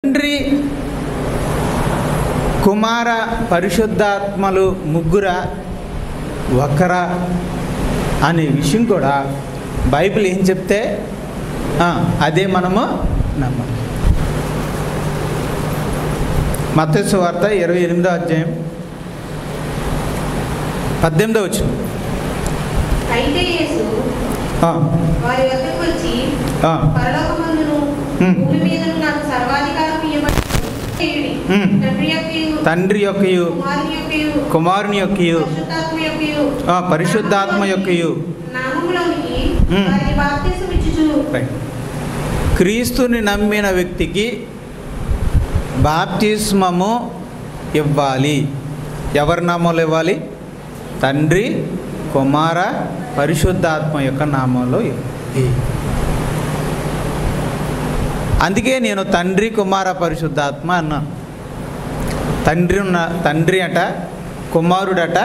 తండ్రి కుమార పరిశుద్ధాత్మలు ముగ్గురా ఒకరా అనే విషయం కూడా బైబిల్ ఏం చెప్తే అదే మనము నమ్మాలి. మత్తయి సువార్త 28వ అధ్యాయం 18వ వచనం. అయితే యేసు వారి వద్దకు వచ్చి పరలోకమందును భూమి మీదను నాకు సర్వాధికారం ఇయ్యబడింది. తండ్రి యొక్కయు కుమారుని యొక్కయు పరిశుద్ధాత్మ యొక్కయు నామములోనికి వారికి బాప్తిసం ఇచ్చుచు. క్రీస్తుని నమ్మిన వ్యక్తికి బాప్తిస్మము ఇవ్వాలి. ఎవరి నామంలో ఇవ్వాలి? తండ్రి కుమార పరిశుద్ధాత్మ యొక్క నామంలో ఇవ్వాలి. అందుకే నేను తండ్రి కుమార పరిశుద్ధాత్మ అన్నాను. తండ్రి అట, కుమారుడట,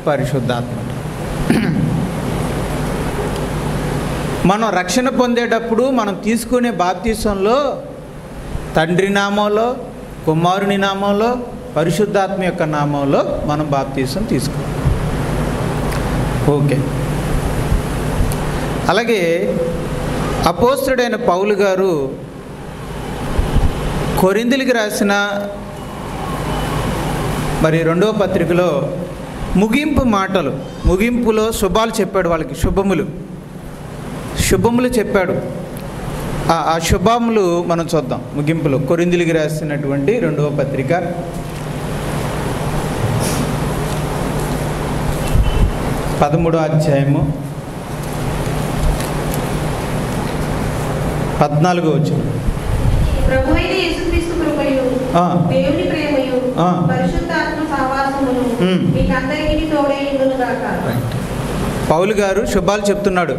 పరిశుద్ధాత్మ. మనం రక్షణ పొందేటప్పుడు మనం తీసుకునే బాప్తిసంలో తండ్రి నామంలో, కుమారుని నామంలో, పరిశుద్ధాత్మ యొక్క నామంలో మనం బాప్తిసం తీసుకోవాలి. ఓకే. అలాగే అపోస్తలుడైన పౌలు గారు కొరింథీయులకు రాసిన 2వ పత్రికలో ముగింపు మాటలు, ముగింపులో శుభాలు చెప్పాడు. వాళ్ళకి శుభములు చెప్పాడు. ఆ శుభములు మనం చూద్దాం. ముగింపులో కొరింథీయులకు రాసినటువంటి 2వ పత్రిక 13వ అధ్యాయము 14వ వచనం. ప్రభువైన యేసుక్రీస్తు కృపయు దేవుని ప్రేమయు పరిశుద్ధాత్మ సహవాసమును మీకందరికీ తోడై ఉండును గాక. పౌలు గారు శుభాలు చెప్తున్నాడు.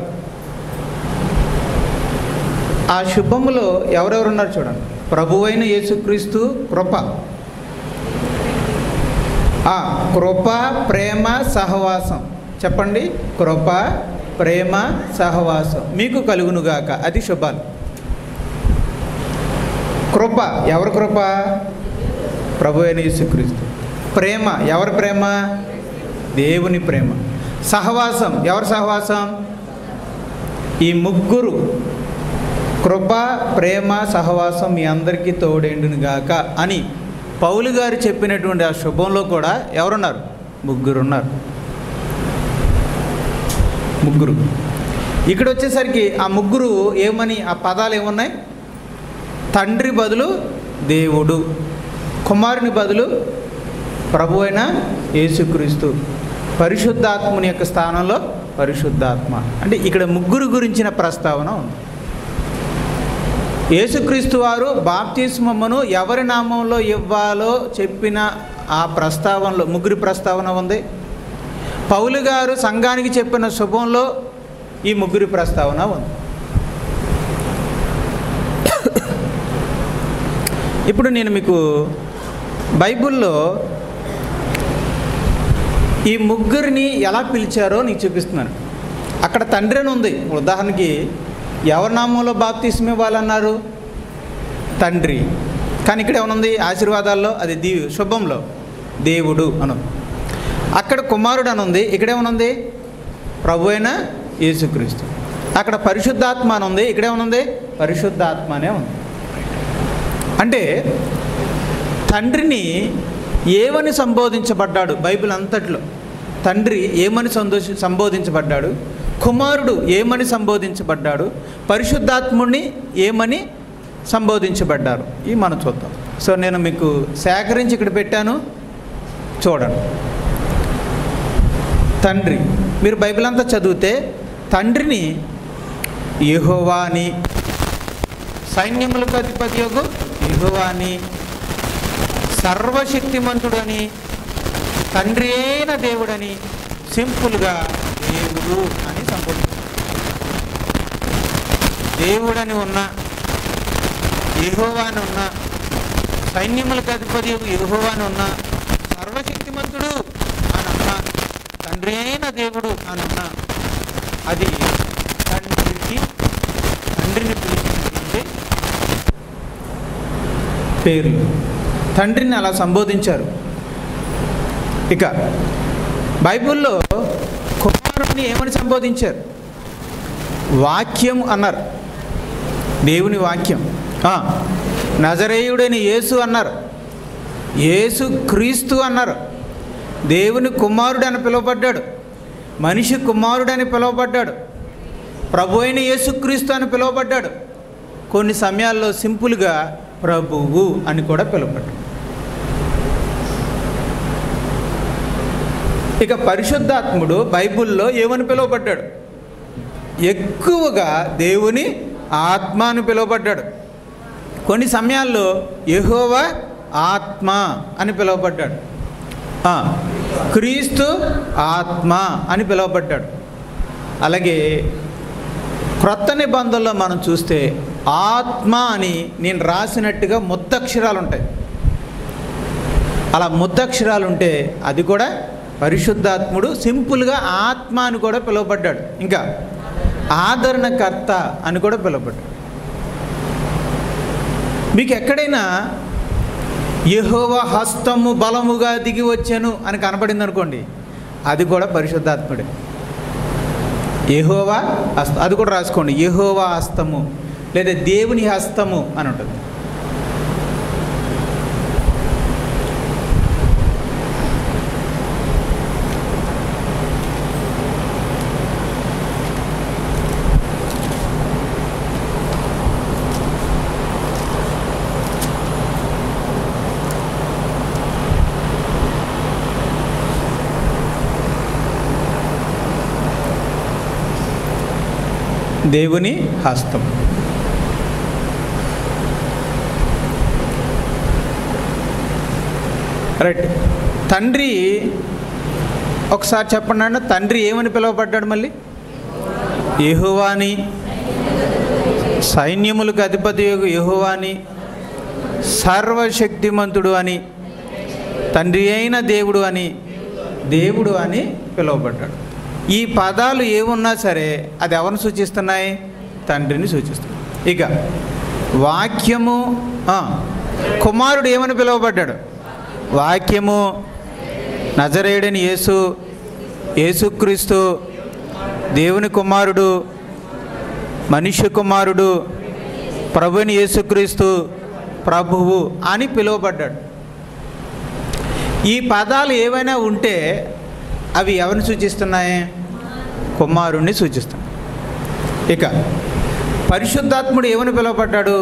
ఆ శుభములో ఎవరెవరు ఉన్నారు చూడండి. ప్రభువైన యేసుక్రీస్తు కృప, కృప, ప్రేమ, సహవాసం. చెప్పండి. కృప, ప్రేమ, సహవాసం మీకు కలుగునుగాక. అది శుభాలు. కృప, ఎవరి కృప? ప్రభువైన యేసుక్రీస్తు. ప్రేమ, ఎవరి ప్రేమ? దేవుని ప్రేమ. సహవాసం, ఎవరి సహవాసం? ఈ ముగ్గురు, కృప, ప్రేమ, సహవాసం మీ అందరికీ తోడేండునుగాక అని పౌలు గారు చెప్పినటువంటి ఆ శుభంలో కూడా ఎవరున్నారు? ముగ్గురు ఉన్నారు. ముగ్గురు. ఇక్కడ వచ్చేసరికి ఆ ముగ్గురు ఏమని, ఆ పదాలు ఏమున్నాయి? తండ్రి బదులు దేవుడు, కుమారుని బదులు ప్రభు అయిన యేసుక్రీస్తు, పరిశుద్ధాత్ముని యొక్క స్థానంలో పరిశుద్ధాత్మ. అంటే ఇక్కడ ముగ్గురు గురించిన ప్రస్తావన ఉంది. యేసుక్రీస్తు వారు బాప్తిస్మమును ఎవరి నామంలో ఇవ్వాలో చెప్పిన ఆ ప్రస్తావనలో ముగ్గురి ప్రస్తావన ఉంది. పౌలు గారు సంఘానికి చెప్పిన శుభంలో ఈ ముగ్గురి ప్రస్తావన ఉంది. ఇప్పుడు నేను మీకు బైబిల్లో ఈ ముగ్గురిని ఎలా పిలిచారో నీకు చూపిస్తున్నాను. అక్కడ తండ్రి అని ఉంది. ఉదాహరణకి ఎవరి నామంలో బాప్తిస్మం ఇవ్వాలన్నారు? తండ్రి. కానీ ఇక్కడ ఏమనుంది? ఆశీర్వాదాల్లో అది శుభంలో దేవుడు అను. అక్కడ కుమారుడు అని ఉంది. ఇక్కడేమనుంది? ప్రభు అయిన యేసుక్రీస్తు. అక్కడ పరిశుద్ధాత్మ అని ఉంది. ఇక్కడేమనుంది? పరిశుద్ధాత్మ అనే ఉంది. అంటే తండ్రిని ఏమని సంబోధించబడ్డాడు? బైబిల్ అంతట్లో తండ్రి ఏమని సంబోధించబడ్డాడు? కుమారుడు ఏమని సంబోధించబడ్డాడు? పరిశుద్ధాత్ముడిని ఏమని సంబోధించబడ్డారు? ఇవి మనం చూద్దాం. సో నేను మీకు సేకరించి ఇక్కడ పెట్టాను, చూడండి. తండ్రి, మీరు బైబిల్ అంతా చదివితే తండ్రిని యెహోవా అని, సైన్యములకు అధిపతి యొగు యెహోవా అని, సర్వశక్తిమంతుడని, తండ్రి అయిన దేవుడని, సింపుల్గా దేవుడు అని సంబోధించారు. దేవుడని ఉన్న, యెహోవా అని ఉన్న, సైన్యములకు అధిపతి యొగు యెహోవా అని ఉన్న, సర్వశక్తిమంతుడు అని అన్న, తండ్రి అయిన దేవుడు అని అన్న, అది తండ్రిని పిలిచినటువంటి పేర్లు. తండ్రిని అలా సంబోధించారు. ఇక బైబిల్లో కుమారుడిని ఏమని సంబోధించారు? వాక్యం అన్నారు, దేవుని వాక్యం. నజరేయుడైన యేసు అన్నారు, యేసు క్రీస్తు అన్నారు. దేవుని కుమారుడు అని పిలువబడ్డాడు, మనిషి కుమారుడు అని పిలువబడ్డాడు, ప్రభు అయిన యేసుక్రీస్తు అని పిలువబడ్డాడు. కొన్ని సమయాల్లో సింపుల్గా ప్రభువు అని కూడా పిలువబడ్డాడు. ఇక పరిశుద్ధాత్ముడు బైబిల్లో ఏమని పిలువబడ్డాడు? ఎక్కువగా దేవుని ఆత్మ అని పిలువబడ్డాడు. కొన్ని సమయాల్లో యెహోవా ఆత్మ అని పిలువబడ్డాడు, క్రీస్తు ఆత్మ అని పిలువబడ్డాడు. అలాగే క్రొత్త నిబంధనలో మనం చూస్తే ఆత్మ అని నేను రాసినట్టుగా ముద్దక్షరాలు ఉంటాయి. అలా ముద్దక్షరాలు ఉంటే అది కూడా పరిశుద్ధాత్ముడు సింపుల్గా ఆత్మ అని కూడా పిలువబడ్డాడు. ఇంకా ఆదరణకర్త అని కూడా పిలువబడ్డాడు. మీకు ఎక్కడైనా యెహోవా హస్తము బలముగా దిగి వచ్చాను అని కనపడింది అనుకోండి, అది కూడా పరిశుద్ధాత్ముడే. యెహోవా హస్తం, అది కూడా రాసుకోండి, యెహోవా హస్తము లేదా దేవుని హస్తము అని ఉంటుంది. దేవుని హస్తం. రైట్. తండ్రి ఒకసారి చెప్పండి అన్న, తండ్రి ఏమని పిలువబడ్డాడు? మళ్ళీ యెహోవా అని, సైన్యములకు అధిపతి యెహోవా అని, సర్వశక్తిమంతుడు అని, తండ్రి అయిన దేవుడు అని, దేవుడు అని పిలువబడ్డాడు. ఈ పదాలు ఏమున్నా సరే అది ఎవరిని సూచిస్తున్నాయి? తండ్రిని సూచిస్తున్నాయి. ఇక వాక్యము, కుమారుడు ఏమని పిలువబడ్డాడు? వాక్యము, నజరేయుడైన యేసు, యేసుక్రీస్తు, దేవుని కుమారుడు, మనిషి కుమారుడు, ప్రభుని యేసుక్రీస్తు, ప్రభువు అని పిలువబడ్డాడు. ఈ పదాలు ఏవైనా ఉంటే అవి ఎవరిని సూచిస్తున్నాయి? కుమారుణ్ణి సూచిస్తున్నాయి. ఇక పరిశుద్ధాత్ముడు ఏమని పిలువబడ్డాడు?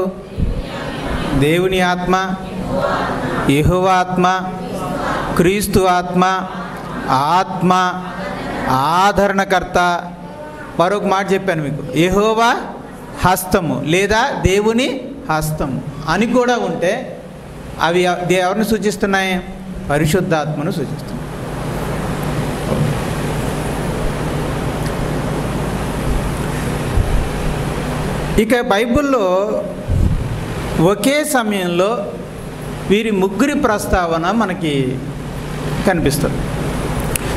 దేవుని ఆత్మ, యెహోవా ఆత్మ, క్రీస్తు ఆత్మ, ఆత్మ, ఆదరణకర్త. మరొక మాట చెప్పాను మీకు, యెహోవా హస్తము లేదా దేవుని హస్తము అని కూడా ఉంటే అవి ఎవరిని సూచిస్తున్నాయి? పరిశుద్ధాత్మను సూచిస్తున్నాయి. ఇక బైబిల్లో ఒకే సమయంలో వీరి ముగ్గురి ప్రస్తావన మనకి కనిపిస్తుంది.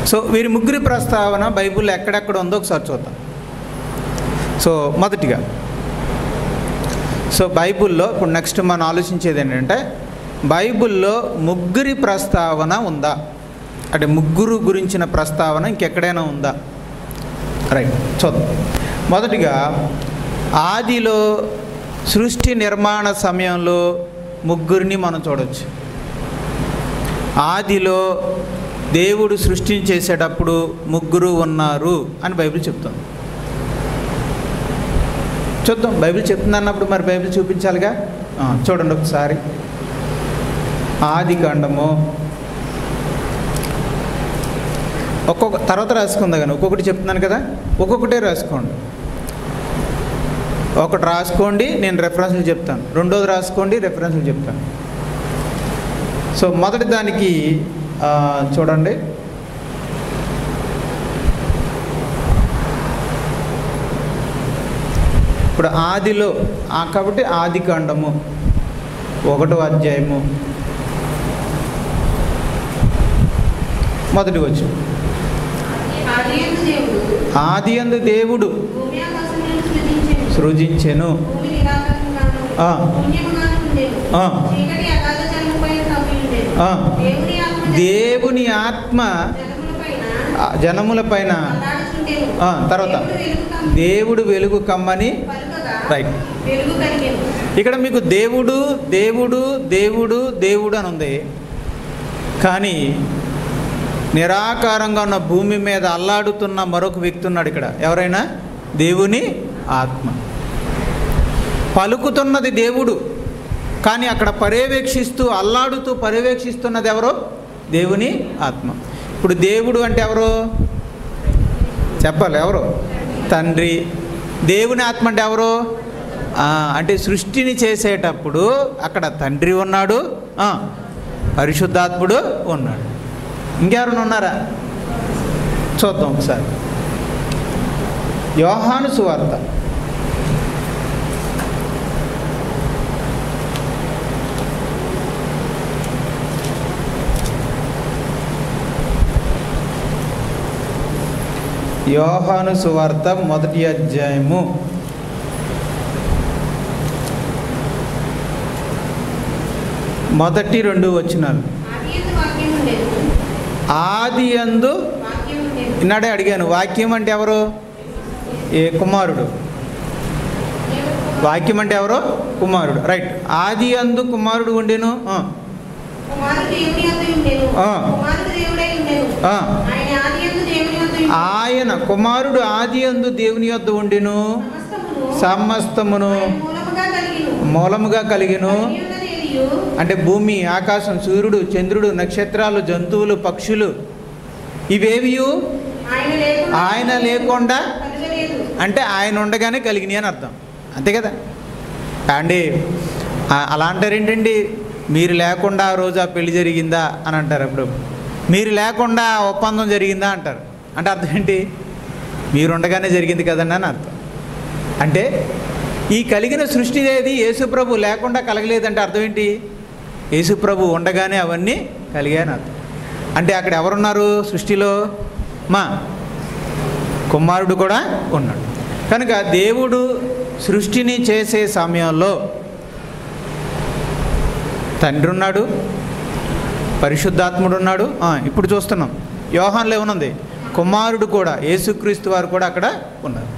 సో వీరి ముగ్గురి ప్రస్తావన బైబిల్లో ఎక్కడెక్కడ ఉందో ఒకసారి చూద్దాం. సో మొదటిగా బైబిల్లో ఇప్పుడు నెక్స్ట్ మనం ఆలోచించేది ఏంటంటే, బైబిల్లో ముగ్గురి ప్రస్తావన ఉందా? అంటే ముగ్గురు గురించిన ప్రస్తావన ఇంకెక్కడైనా ఉందా? రైట్, చూద్దాం. మొదటిగా ఆదిలో సృష్టి నిర్మాణ సమయంలో ముగ్గురిని మనం చూడవచ్చు. ఆదిలో దేవుడు సృష్టిని చేసేటప్పుడు ముగ్గురు ఉన్నారు అని బైబిల్ చెప్తుంది. చూద్దాం, బైబిల్ చెప్తుంది అన్నప్పుడు మరి బైబిల్ చూపించాలిగా. చూడండి ఒకసారి, ఆది కాండము ఒక్కొక్క తర్వాత రాసుకుందా, కానీ ఒక్కొక్కటి చెప్తున్నాను కదా, ఒక్కొక్కటే రాసుకోండి. ఒకటి రాసుకోండి, నేను రెఫరెన్స్లు చెప్తాను. రెండోది రాసుకోండి, రెఫరెన్స్లు చెప్తాను. సో మొదటి దానికి చూడండి, ఇప్పుడు ఆదిలో కాబట్టి ఆది కాండము 1వ అధ్యాయము మొదటి వచనం. ఆదియందు దేవుడు సృజించెను. దేవుని ఆత్మ జనముల పైన తర్వాత దేవుడు వెలుగు కమ్మని. రైట్. ఇక్కడ మీకు దేవుడు దేవుడు దేవుడు దేవుడు అని ఉంది, కానీ నిరాకారంగా ఉన్న భూమి మీద అల్లాడుతున్న మరొక వ్యక్తి ఉన్నాడు ఇక్కడ. ఎవరైనా? దేవుని ఆత్మ. పలుకుతున్నది దేవుడు, కానీ అక్కడ పర్యవేక్షిస్తూ అల్లాడుతూ పర్యవేక్షిస్తున్నది ఎవరో? దేవుని ఆత్మ. ఇప్పుడు దేవుడు అంటే ఎవరు చెప్పాలి? ఎవరు? తండ్రి. దేవుని ఆత్మ అంటే ఎవరు? అంటే సృష్టిని చేసేటప్పుడు అక్కడ తండ్రి ఉన్నాడు, పరిశుద్ధాత్ముడు ఉన్నాడు. ఇంకెవరైనా ఉన్నారా? చూద్దాం ఒకసారి. యోహాను సువార్త యోహాను సువార్త 1వ అధ్యాయము 1-2 వచనాలు. ఆది యందు ఇన్నాడే అడిగాను, వాక్యం అంటే ఎవరు? ఏ కుమారుడు. వాక్యం అంటే ఎవరు? కుమారుడు. రైట్. ఆది యందు కుమారుడు ఉండెను. ఆయన కుమారుడు ఆది యందు దేవుని యొద్ద ఉండెను, సమస్తమును మూలముగా కలిగెను. అంటే భూమి, ఆకాశం, సూర్యుడు, చంద్రుడు, నక్షత్రాలు, జంతువులు, పక్షులు ఇవేవి ఆయన లేకుండా, అంటే ఆయన ఉండగానే కలిగినాయి అని అర్థం. అంతే కదా అండి? అలా అంటారేంటండి? మీరు లేకుండా ఆ రోజు ఆ పెళ్లి జరిగిందా అని అంటారు. అప్పుడు మీరు లేకుండా ఆ ఒప్పందం జరిగిందా అంటారు. అంటే అర్థం ఏంటి? మీరు ఉండగానే జరిగింది కదండి అని అర్థం. అంటే ఈ కలిగిన సృష్టి ఏది? యేసుప్రభు లేకుండా కలగలేదంటే అర్థం ఏంటి? యేసుప్రభు ఉండగానే అవన్నీ కలిగాయని అర్థం. అంటే అక్కడ ఎవరున్నారు సృష్టిలో? మా కుమారుడు కూడా ఉన్నాడు. కనుక దేవుడు సృష్టిని చేసే సమయంలో తండ్రి ఉన్నాడు, పరిశుద్ధాత్ముడు ఉన్నాడు. ఇప్పుడు చూస్తున్నాం యోహానులో ఏమనుంది? కుమారుడు కూడా, యేసుక్రీస్తు వారు కూడా అక్కడ ఉన్నారు.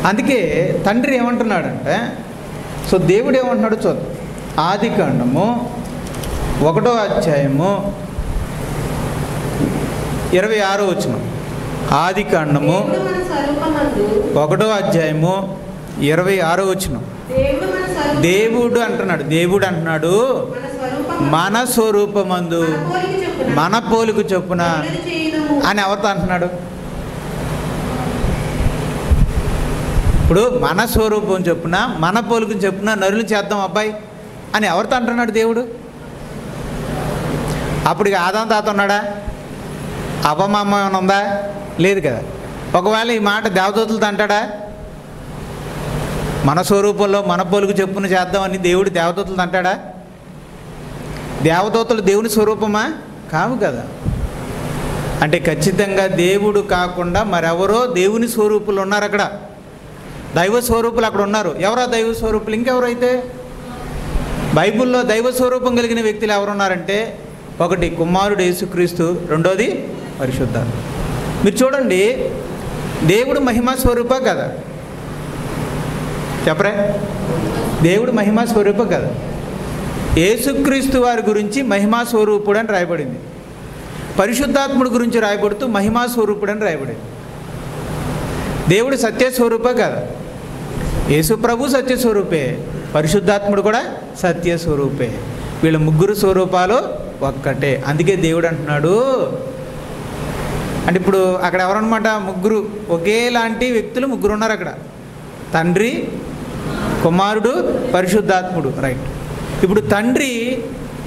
అందుకే తండ్రి ఏమంటున్నాడంటే, సో దేవుడు ఏమంటున్నాడు చూద్దాం. ఆదికాండము 1వ అధ్యాయము 26వ వచనం. ఆదికాండము 1వ అధ్యాయము 26వ వచనం. దేవుడు అంటున్నాడు, దేవుడు అంటున్నాడు మన స్వరూపమందు మన పోలిక చొప్పున అని ఎవరితో అంటున్నాడు? ఇప్పుడు మన స్వరూపం చొప్పున మన పోలికను చొప్పున నరులు చేద్దాం అబ్బాయి అని ఎవరితో అంటున్నాడు దేవుడు? అప్పుడు ఆదాం తాత ఉన్నాడా? అవ్వమ్మ ఏమైనా ఉందా? లేదు కదా. ఒకవేళ ఈ మాట దేవదూతలతో అంటాడా? మన స్వరూపంలో మన పోలిక చొప్పున చేద్దామని దేవుడు దేవదూతలతో అంటాడా? దేవదూతలు దేవుని స్వరూపమా? కావు కదా. అంటే ఖచ్చితంగా దేవుడు కాకుండా మరెవరో దేవుని స్వరూపులు ఉన్నారు అక్కడ. దైవ స్వరూపులు అక్కడ ఉన్నారు. ఎవరా దైవ స్వరూపులు? ఇంకెవరైతే బైబిల్లో దైవ స్వరూపం కలిగిన వ్యక్తులు ఎవరున్నారంటే, ఒకటి కుమారుడు యేసుక్రీస్తు, రెండోది పరిశుద్ధాత్మ. మీరు చూడండి, దేవుడు మహిమా స్వరూప కదా? చెప్పరే? దేవుడు మహిమా స్వరూప కదా? యేసుక్రీస్తు వారి గురించి మహిమా స్వరూపుడు అని రాయబడింది. పరిశుద్ధాత్ముడి గురించి రాయబడుతూ మహిమా స్వరూపుడు అని రాయబడింది. దేవుడు సత్యస్వరూప కదా? యేసు ప్రభు సత్యస్వరూపే, పరిశుద్ధాత్ముడు కూడా సత్యస్వరూపే. వీళ్ళ ముగ్గురు స్వరూపాలు ఒక్కటే. అందుకే దేవుడు అంటున్నాడు, అంటే ఇప్పుడు అక్కడ ఎవరన్నమాట? ముగ్గురు, ఒకేలాంటి వ్యక్తులు ముగ్గురు ఉన్నారు అక్కడ. తండ్రి, కుమారుడు, పరిశుద్ధాత్ముడు. రైట్. ఇప్పుడు తండ్రి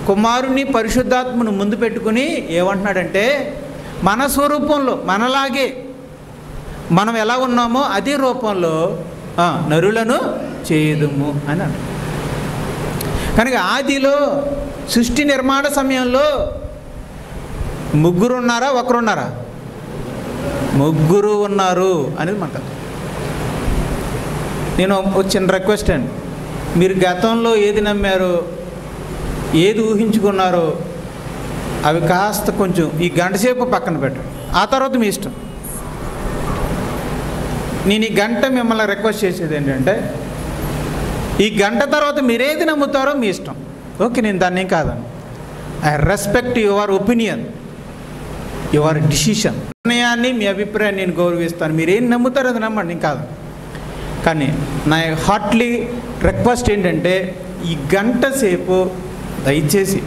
కుమారుని పరిశుద్ధాత్మను ముందు పెట్టుకుని ఏమంటున్నాడంటే, మన స్వరూపంలో మనలాగే మనం ఎలా ఉన్నామో అదే రూపంలో నరులను చేయుదుము అని అన్నాడు. కనుక ఆదిలో సృష్టి నిర్మాణ సమయంలో ముగ్గురు ఉన్నారా, ఒకరున్నారా? ముగ్గురు ఉన్నారు అనేది మాట. నేను ఒక చిన్న రిక్వెస్ట్ అండి, మీరు గతంలో ఏది నమ్మారో ఏది ఊహించుకున్నారో అవి కాస్త కొంచెం ఈ గంట సేపు పక్కన పెట్టండి. ఆ తర్వాత మీ ఇష్టం. నేను ఈ గంట మిమ్మల్ని రిక్వెస్ట్ చేసేది ఏంటంటే, ఈ గంట తర్వాత మీరేది నమ్ముతారో మీ ఇష్టం. ఓకే, నేను దాన్ని ఏం కాదని. I respect your opinion, your decision. నిర్ణయాన్ని, మీ అభిప్రాయాన్ని నేను గౌరవిస్తాను. మీరేం నమ్ముతారో అది నమ్మండి, నేను కాదు. కానీ నా హార్ట్లీ రిక్వెస్ట్ ఏంటంటే, ఈ గంట సేపు దయచేసి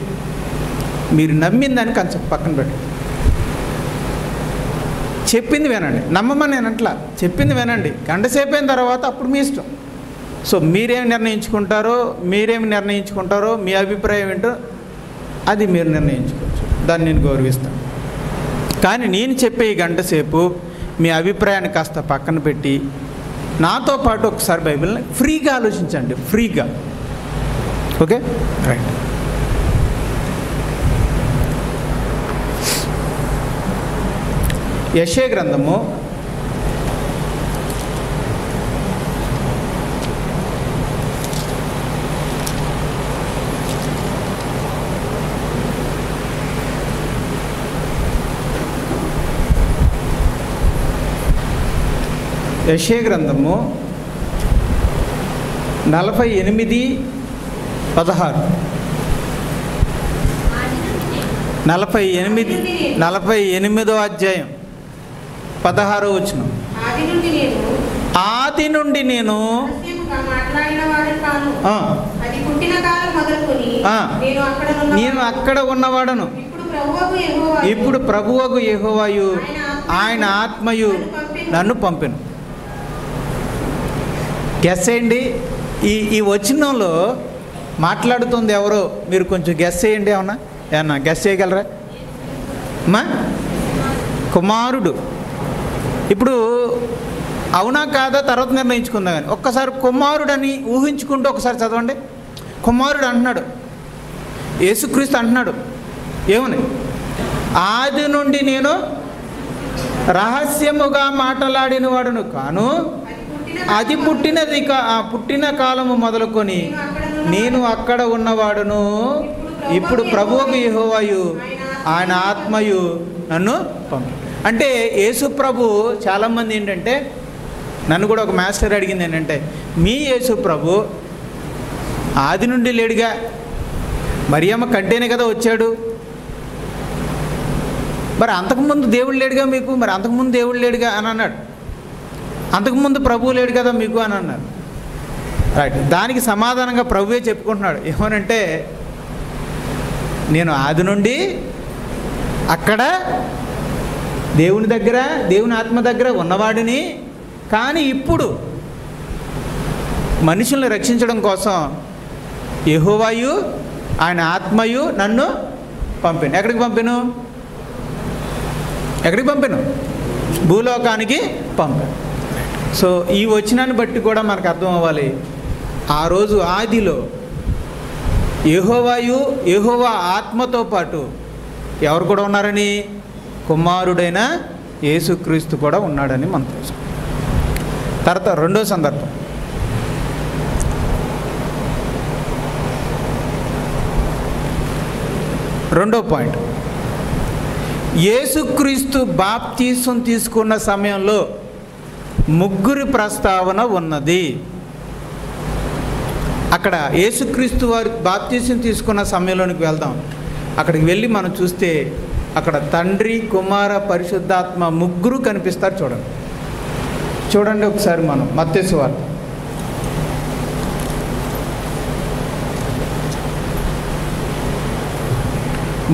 మీరు నమ్మిందని కొంచెం పక్కన పెట్టండి. చెప్పింది వినండి, నమ్మమని నేను అట్లా చెప్పింది వినండి. గంట సేపు అయిన తర్వాత అప్పుడు మీ ఇష్టం. సో మీరేమి నిర్ణయించుకుంటారో మీ అభిప్రాయం ఏంటో అది మీరు నిర్ణయించుకోవచ్చు. దాన్ని నేను గౌరవిస్తాను. కానీ నేను చెప్పే ఈ గంట సేపు మీ అభిప్రాయాన్ని కాస్త పక్కన పెట్టి నాతో పాటు ఒకసారి బైబిల్ని ఫ్రీగా ఆలోచించండి. ఫ్రీగా. Okay, right. యెషయా గ్రంథము 48వ అధ్యాయం 16వ వచనం. ఆది నుండి నేను అక్కడ ఉన్నవాడను. ఇప్పుడు ప్రభువగు యెహోవాయు ఆయన ఆత్మయు నన్ను పంపెను. గెస్ చేయండి, ఈ వచనంలో మాట్లాడుతుంది ఎవరో మీరు కొంచెం గెస్ చేయండి. ఏమన్నా గెస్ చేయగలరా? మా కుమారుడు. ఇప్పుడు అవునా కాదా తర్వాత నిర్ణయించుకుందాం. కానీ ఒక్కసారి కుమారుడని ఊహించుకుంటూ ఒకసారి చదవండి. కుమారుడు అంటున్నాడు, యేసుక్రీస్తు అంటున్నాడు ఏమని? ఆది నుండి నేను రహస్యముగా మాట్లాడిన వాడును కాను, అది పుట్టిన కాలము మొదలుకొని నేను అక్కడ ఉన్నవాడును. ఇప్పుడు ప్రభువుకు యెహోవాయు ఆయన ఆత్మయు నన్ను పంపి. అంటే యేసు ప్రభు చాలామంది ఏంటంటే, నన్ను కూడా ఒక మాస్టర్ అడిగింది ఏంటంటే, మీ యేసు ప్రభు ఆది నుండి లేడుగా, మరియమ్మ కంటేనే కదా వచ్చాడు, మరి అంతకుముందు దేవుడు లేడుగా మీకు, మరి అంతకుముందు దేవుడు లేడుగా అని అన్నాడు. అంతకుముందు ప్రభువు లేడు కదా మీకు అని అన్నారు. రైట్. దానికి సమాధానంగా ప్రభువే చెప్పుకుంటున్నాడు ఏమనంటే, నేను ఆది నుండి అక్కడ దేవుని దగ్గర, దేవుని ఆత్మ దగ్గర ఉన్నవాడిని, కానీ ఇప్పుడు మనుషుల్ని రక్షించడం కోసం యెహోవాయు ఆయన ఆత్మయు నన్ను పంపాను. ఎక్కడికి పంపాను? భూలోకానికి పంపాను. సో ఈ వచనాన్ని బట్టి కూడా మనకు అర్థం అవ్వాలి, ఆ రోజు ఆదిలో యెహోవా ఆత్మతో పాటు ఎవరు కూడా ఉన్నారని? కుమారుడైన యేసుక్రీస్తు కూడా ఉన్నాడని మనం తెలుసు. తర్వాత రెండో సందర్భం, రెండో పాయింట్, యేసుక్రీస్తు బాప్తీసం తీసుకున్న సమయంలో ముగ్గురి ప్రస్తావన ఉన్నది. అక్కడ యేసుక్రీస్తు వారి బాప్తీసం తీసుకున్న సమయంలోనికి వెళ్దాం. అక్కడికి వెళ్ళి మనం చూస్తే అక్కడ తండ్రి, కుమార, పరిశుద్ధాత్మ ముగ్గురు కనిపిస్తారు. చూడండి ఒకసారి మనం మత్తయి సువార్త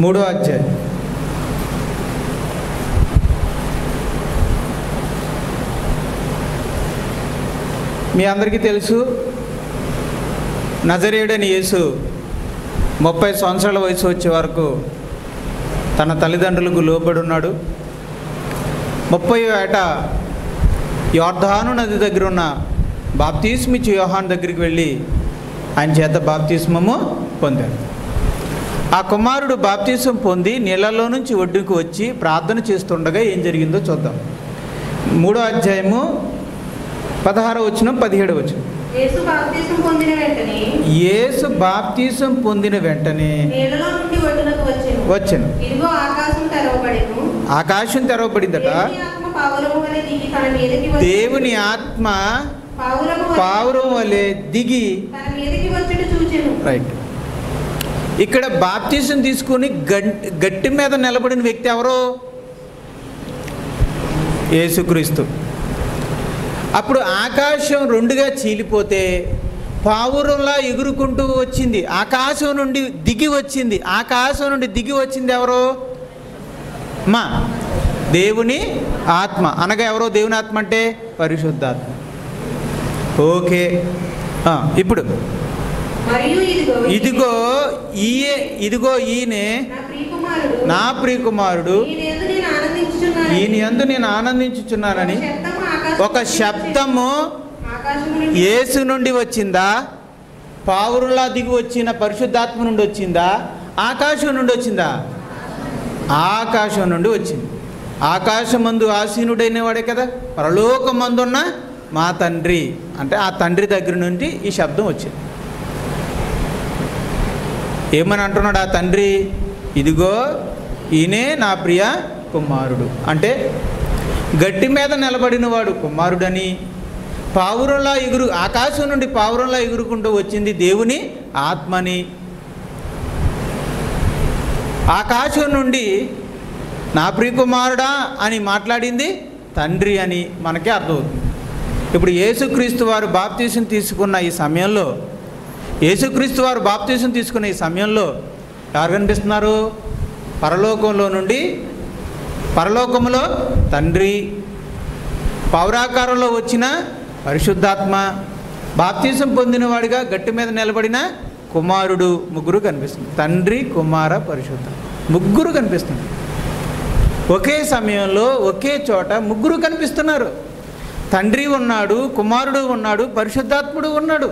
3వ అధ్యాయం. మీ అందరికీ తెలుసు, నజరేయుడైన యేసు 30 సంవత్సరాల వయసు వచ్చే వరకు తన తల్లిదండ్రులకు లోబడి ఉన్నాడు. 30వ ఏట యోర్దాను నది దగ్గర ఉన్న బాప్తిస్మిచ్చు యోహాను దగ్గరికి వెళ్ళి ఆయన చేత బాప్తిస్మము పొందాడు. ఆ కుమారుడు బాప్తిస్మం పొంది నీళ్ళలో నుంచి ఒడ్డుకు వచ్చి ప్రార్థన చేస్తుండగా ఏం జరిగిందో చూద్దాం. 3వ అధ్యాయము 16వ వచనం 17వ వచనం. యేసు బాప్తిసం పొందిన వెంటనే యేసు బాప్తిసం పొందిన వెంటనే నీళ్ళలో నుండి ఒడ్డునకు వచ్చెను. ఇదిగో ఆకాశం తెరవబడెను. ఆకాశం తెరవబడిందట. దేవుని ఆత్మ పావురం వలె దిగి రైట్. ఇక్కడ బాప్తిసం తీసుకుని గట్టి మీద నిలబడిన వ్యక్తి ఎవరో? యేసుక్రీస్తు. అప్పుడు ఆకాశం రెండుగా చీలిపోతే పావురంలా ఎగురుకుంటూ వచ్చింది, ఆకాశం నుండి దిగి వచ్చింది. ఆకాశం నుండి దిగి వచ్చింది ఎవరో? మా దేవుని ఆత్మ. అనగా ఎవరో దేవుని ఆత్మ అంటే పరిశుద్ధాత్మ. ఓకే. ఇప్పుడు ఇదిగో ఈయనే నా ప్రియకుమారుడు, ఈయన యందు నేను ఆనందించుచున్నానని ఒక శబ్దము యేసు నుండి వచ్చిందా? పావురులా దిగి వచ్చిన పరిశుద్ధాత్మ నుండి వచ్చిందా? ఆకాశం నుండి వచ్చిందా? ఆకాశం నుండి వచ్చింది. ఆకాశమందు ఆసీనుడైన వాడే కదా, పరలోకమందున్న మా తండ్రి అంటే ఆ తండ్రి దగ్గర నుండి ఈ శబ్దం వచ్చింది. ఏమని అంటున్నాడు ఆ తండ్రి? ఇదిగో ఈయనే నా ప్రియ కుమారుడు. అంటే గట్టి మీద నిలబడిన వాడు కుమారుడని, పావురంలా ఆకాశం నుండి పావురంలా ఎగురుకుంటూ వచ్చింది దేవుని ఆత్మని, ఆకాశం నుండి నా ప్రియకుమారుడా అని మాట్లాడింది తండ్రి అని మనకి అర్థమవుతుంది. ఇప్పుడు యేసుక్రీస్తు వారు బాప్తీసం తీసుకున్న ఈ సమయంలో, యేసుక్రీస్తు వారు బాప్తీసం తీసుకున్న ఈ సమయంలో ఎవరు కనిపిస్తున్నారు? పరలోకంలో నుండి, పరలోకములో తండ్రి, పౌరాకారంలో వచ్చిన పరిశుద్ధాత్మ, బాప్తీసం పొందిన వాడిగా గట్టి మీద నిలబడిన కుమారుడు, ముగ్గురు కనిపిస్తుంది. తండ్రి, కుమార, పరిశుద్ధ, ముగ్గురు కనిపిస్తుంది. ఒకే సమయంలో ఒకే చోట ముగ్గురు కనిపిస్తున్నారు. తండ్రి ఉన్నాడు, కుమారుడు ఉన్నాడు, పరిశుద్ధాత్ముడు ఉన్నాడు.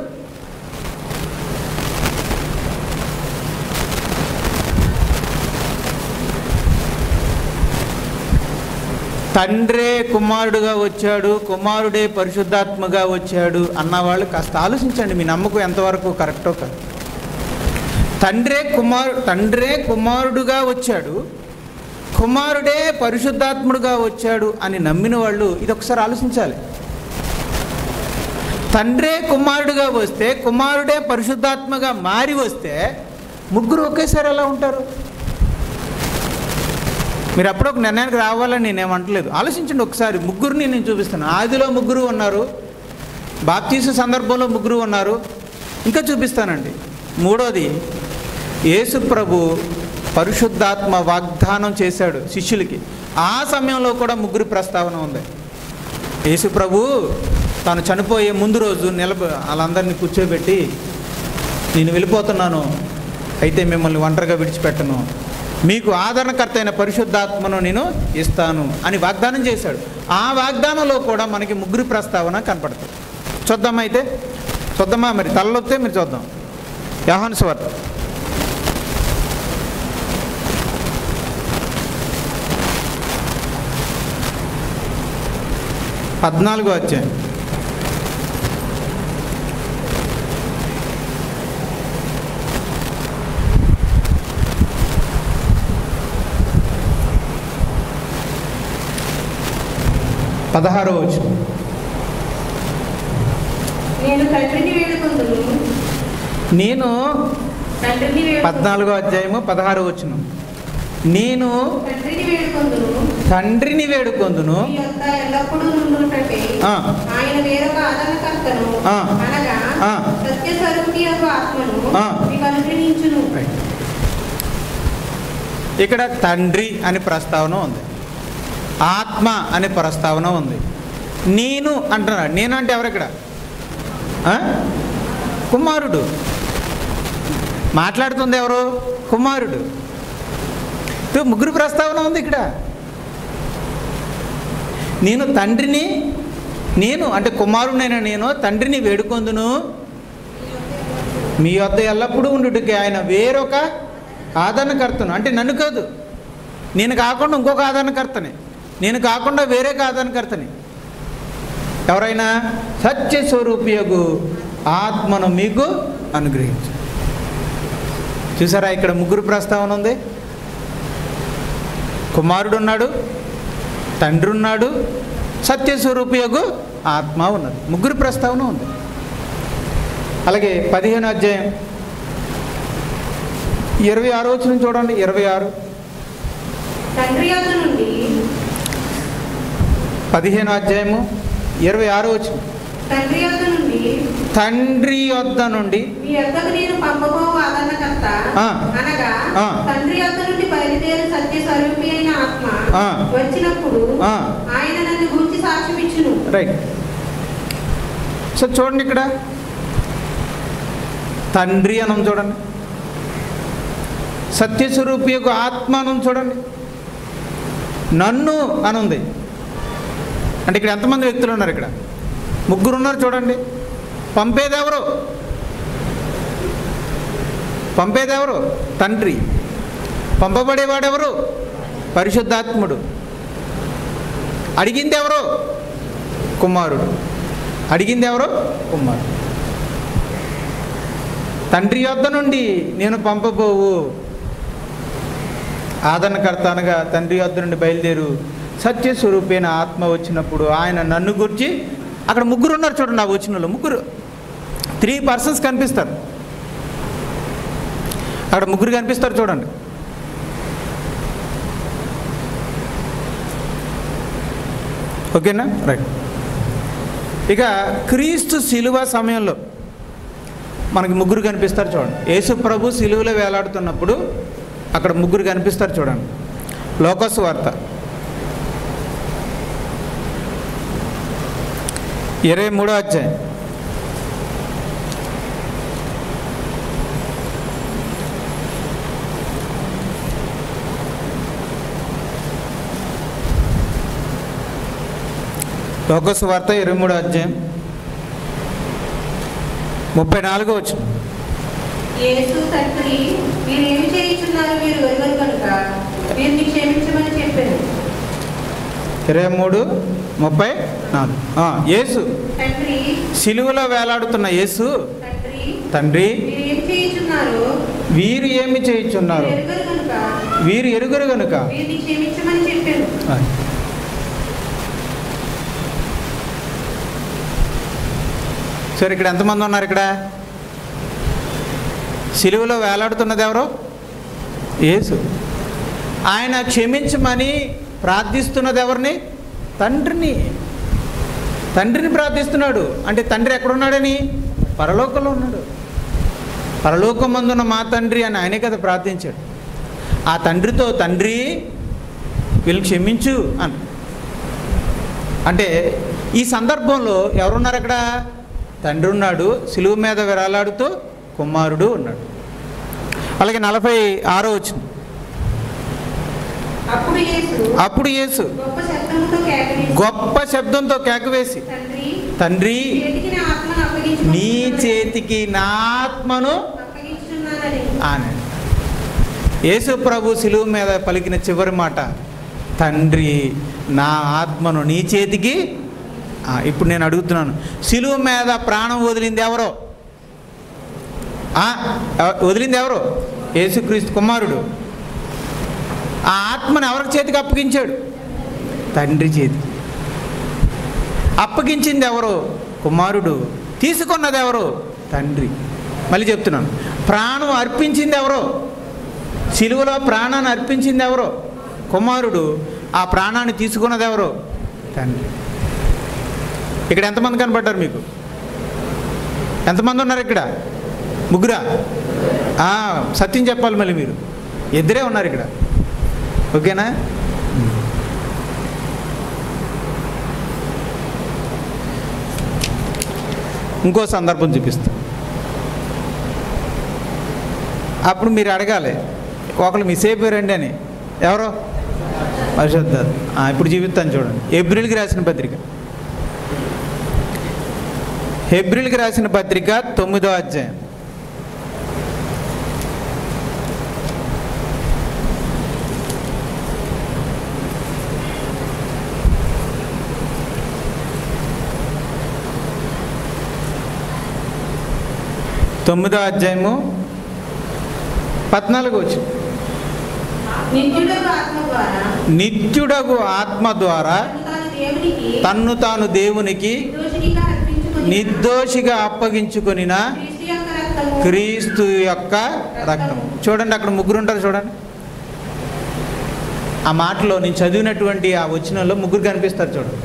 తండ్రే కుమారుడుగా వచ్చాడు, కుమారుడే పరిశుద్ధాత్మగా వచ్చాడు అన్నవాళ్ళు కాస్త ఆలోచించండి, మీ నమ్మకం ఎంతవరకు కరెక్టో కాదు. తండ్రే కుమారుడుగా వచ్చాడు, కుమారుడే పరిశుద్ధాత్ముడుగా వచ్చాడు అని నమ్మిన వాళ్ళు ఇది ఒకసారి ఆలోచించాలి. తండ్రే కుమారుడుగా వస్తే, కుమారుడే పరిశుద్ధాత్మగా మారి వస్తే ముగ్గురు ఒకేసారి ఎలా ఉంటారు? మీరు అప్పుడు ఒక నిర్ణయానికి రావాలని నేనేమంటలేదు. ఆలోచించండి ఒకసారి. ముగ్గురిని నేను చూపిస్తాను. ఆదిలో ముగ్గురు ఉన్నారు, బాప్తీసు సందర్భంలో ముగ్గురు ఉన్నారు, ఇంకా చూపిస్తానండి. మూడోది, యేసు ప్రభు పరిశుద్ధాత్మ వాగ్దానం చేశాడు శిష్యులకి. ఆ సమయంలో కూడా ముగ్గురు ప్రస్తావన ఉంది. యేసు ప్రభు తాను చనిపోయే ముందు రోజు వాళ్ళందరినీ కూర్చోబెట్టి, నేను వెళ్ళిపోతున్నాను, అయితే మిమ్మల్ని ఒంటరిగా విడిచిపెట్టను, మీకు ఆదరణకర్త అయిన పరిశుద్ధాత్మను నేను ఇస్తాను అని వాగ్దానం చేశాడు. ఆ వాగ్దానంలో కూడా మనకి ముగ్గురు ప్రస్తావన కనపడుతుంది. చూద్దామా? అయితే చూద్దామా? మరి తలలోతే మీరు చూద్దాం. యోహాను సువార్త 14వ అధ్యాయం. పదహారవ వచనం. నేను తండ్రిని వేడుకొందును. 14వ అధ్యాయము 16వ వచనం. నేను తండ్రిని వేడుకొందును, ఎల్లప్పుడూ నుండుటకై ఆయన వేరొక ఆదరణకర్తను అనగా సత్యస్వరూపి యొక్క ఆత్మను మీకు అనుగ్రహించును. ఇక్కడ తండ్రి అనే ప్రస్తావన ఉంది, ఆత్మ అనే ప్రస్తావన ఉంది. నేను అంటున్నాడు. నేను అంటే ఎవరు ఇక్కడ? కుమారుడు. మాట్లాడుతుంది ఎవరు? కుమారుడు. ముగ్గురు ప్రస్తావన ఉంది ఇక్కడ. నేను తండ్రిని, నేను అంటే కుమారుడైన నేను తండ్రిని వేడుకొందును, మీ వద్ద ఎల్లప్పుడూ ఉండుటకి ఆయన వేరొక ఆదరణకర్తను. అంటే నన్ను కాదు, నేను కాకుండా ఇంకొక ఆదరణకర్తని, నేను కాకుండా వేరే ఆదరణకర్తని. ఎవరైనా సత్యస్వరూపియగు ఆత్మను మీకు అనుగ్రహించు. చూసారా, ఇక్కడ ముగ్గురు ప్రస్తావన ఉంది. కుమారుడు ఉన్నాడు, తండ్రి ఉన్నాడు, సత్యస్వరూపియగు ఆత్మ ఉన్నది. ముగ్గురు ప్రస్తావన ఉంది. అలాగే 15వ అధ్యాయం 26వ వచనం చూడండి. 26 తండ్రి యొద్ద నుండి 15వ అధ్యాయము 26వ వచనం. తండ్రి యొద్ద నుండి తండ్రి యొద్ద నుండి మీ యొద్దకు నేను పంపబోవు ఆదరణకర్త అనగా తండ్రి యొద్ద నుండి బయలుదేరు సత్య స్వరూపి అయిన ఆత్మ వచ్చినప్పుడు ఆయన నన్ను గురించి సాక్ష్యం ఇచ్చును. రైట్. సో చూడండి, ఇక్కడ తండ్రి అనం చూడండి, సత్యస్వరూపి యొక్క ఆత్మ అనం చూడండి, నన్ను అనుంది. అంటే ఇక్కడ ఎంతమంది వ్యక్తులు ఉన్నారు? ఇక్కడ ముగ్గురు ఉన్నారు చూడండి. పంపేదెవరు? పంపేదెవరు? తండ్రి. పంపబడేవాడెవరు? పరిశుద్ధాత్ముడు. అడిగింది ఎవరు? కుమారుడు. అడిగింది ఎవరు? కుమారుడు. తండ్రి యొద్ద నుండి నేను పంపబోవు ఆదరణకర్త అనగా తండ్రి యొద్ద నుండి బయలుదేరు సత్యస్వరూపైన ఆత్మ వచ్చినప్పుడు ఆయన నన్ను గురించి. అక్కడ ముగ్గురు ఉన్నారు చూడండి. ఆ వచనంలో ముగ్గురు, 3 పర్సన్స్ కనిపిస్తారు. అక్కడ ముగ్గురు కనిపిస్తారు చూడండి. ఓకేనా? రైట్. ఇక క్రీస్తు శిలువ సమయంలో మనకి ముగ్గురు కనిపిస్తారు చూడండి. యేసు ప్రభు శిలువలో వేలాడుతున్నప్పుడు అక్కడ ముగ్గురు కనిపిస్తారు చూడండి. లోకాసు వార్త 23వ అధ్యాయం 23వ అధ్యాయం 34వ వచనం. యేసు తండ్రి మీరు ఏమి చేయుచున్నారు మీరు ఎరుగరు కనుక వీరిని క్షమించమని చెప్పాను. 23:34. యేసు తండ్రి శిలువలో వేలాడుతున్న యేసు తండ్రి వీరు ఏమి చేయుచున్నారు వీరు ఎరుగరు కనుక వీరిని క్షమించమని చెప్పాను. సరే, ఇక్కడ ఎంతమంది ఉన్నారు? ఇక్కడ శిలువలో వేలాడుతున్నది ఎవరు? యేసు. ఆయన క్షమించమని ప్రార్థిస్తున్నది ఎవరిని? తండ్రిని. తండ్రిని ప్రార్థిస్తున్నాడు. అంటే తండ్రి ఎక్కడున్నాడని? పరలోకంలో ఉన్నాడు. పరలోకమందున్న మా తండ్రి అని ఆయనే కదా ప్రార్థించాడు. ఆ తండ్రితో తండ్రి వీళ్ళు క్షమించు అని. అంటే ఈ సందర్భంలో ఎవరున్నారు అక్కడ? తండ్రి ఉన్నాడు, శిలువ మీద వేలాడుతూ కుమారుడు ఉన్నాడు. అలాగే 46వ వచనం. అప్పుడు యేసు గొప్ప శబ్దంతో కేకవేసి తండ్రి నీ చేతికి నా ఆత్మను అన్నాడు. యేసు ప్రభు శిలువ మీద పలికిన చివరి మాట తండ్రి నా ఆత్మను నీ చేతికి. ఇప్పుడు నేను అడుగుతున్నాను, శిలువ మీద ప్రాణం వదిలింది ఎవరో? వదిలింది ఎవరు? యేసుక్రీస్తు కుమారుడు. ఆ ఆత్మను ఎవరి చేతికి అప్పగించాడు? తండ్రి చేతికి. అప్పగించింది ఎవరు? కుమారుడు. తీసుకున్నది ఎవరు? తండ్రి. మళ్ళీ చెప్తున్నాను, ప్రాణం అర్పించింది ఎవరు? శిలువలో ప్రాణాన్ని అర్పించింది ఎవరు? కుమారుడు. ఆ ప్రాణాన్ని తీసుకున్నది ఎవరు? తండ్రి. ఇక్కడ ఎంతమంది కనపడ్డారు మీకు? ఎంతమంది ఉన్నారు ఇక్కడ? ముగ్గురా? సత్యం చెప్పాలి మళ్ళీ మీరు. ఇద్దరే ఉన్నారు ఇక్కడ. ఓకేనా? ఇంకో సందర్భం చూపిస్తా. అప్పుడు మీరు అడగాలి, ఒకళ్ళు మిస్ అయిపోయారండి అని. ఎవరో? పరిశుద్ధాత్మ. ఇప్పుడు చూపిస్తాను చూడండి. హెబ్రీయులకు రాసిన పత్రిక 9వ అధ్యాయం 9వ 9వ అధ్యాయము 14 వచనం. నిత్యుడగు ఆత్మ ద్వారా తన్ను తాను దేవునికి నిర్దోషిగా అప్పగించుకొనిన క్రీస్తు యొక్క రక్తం. చూడండి, అక్కడ ముగ్గురు ఉంటారు చూడండి. ఆ మాటలో నేను చదివినటువంటి ఆ వచనంలో ముగ్గురు కనిపిస్తారు చూడండి.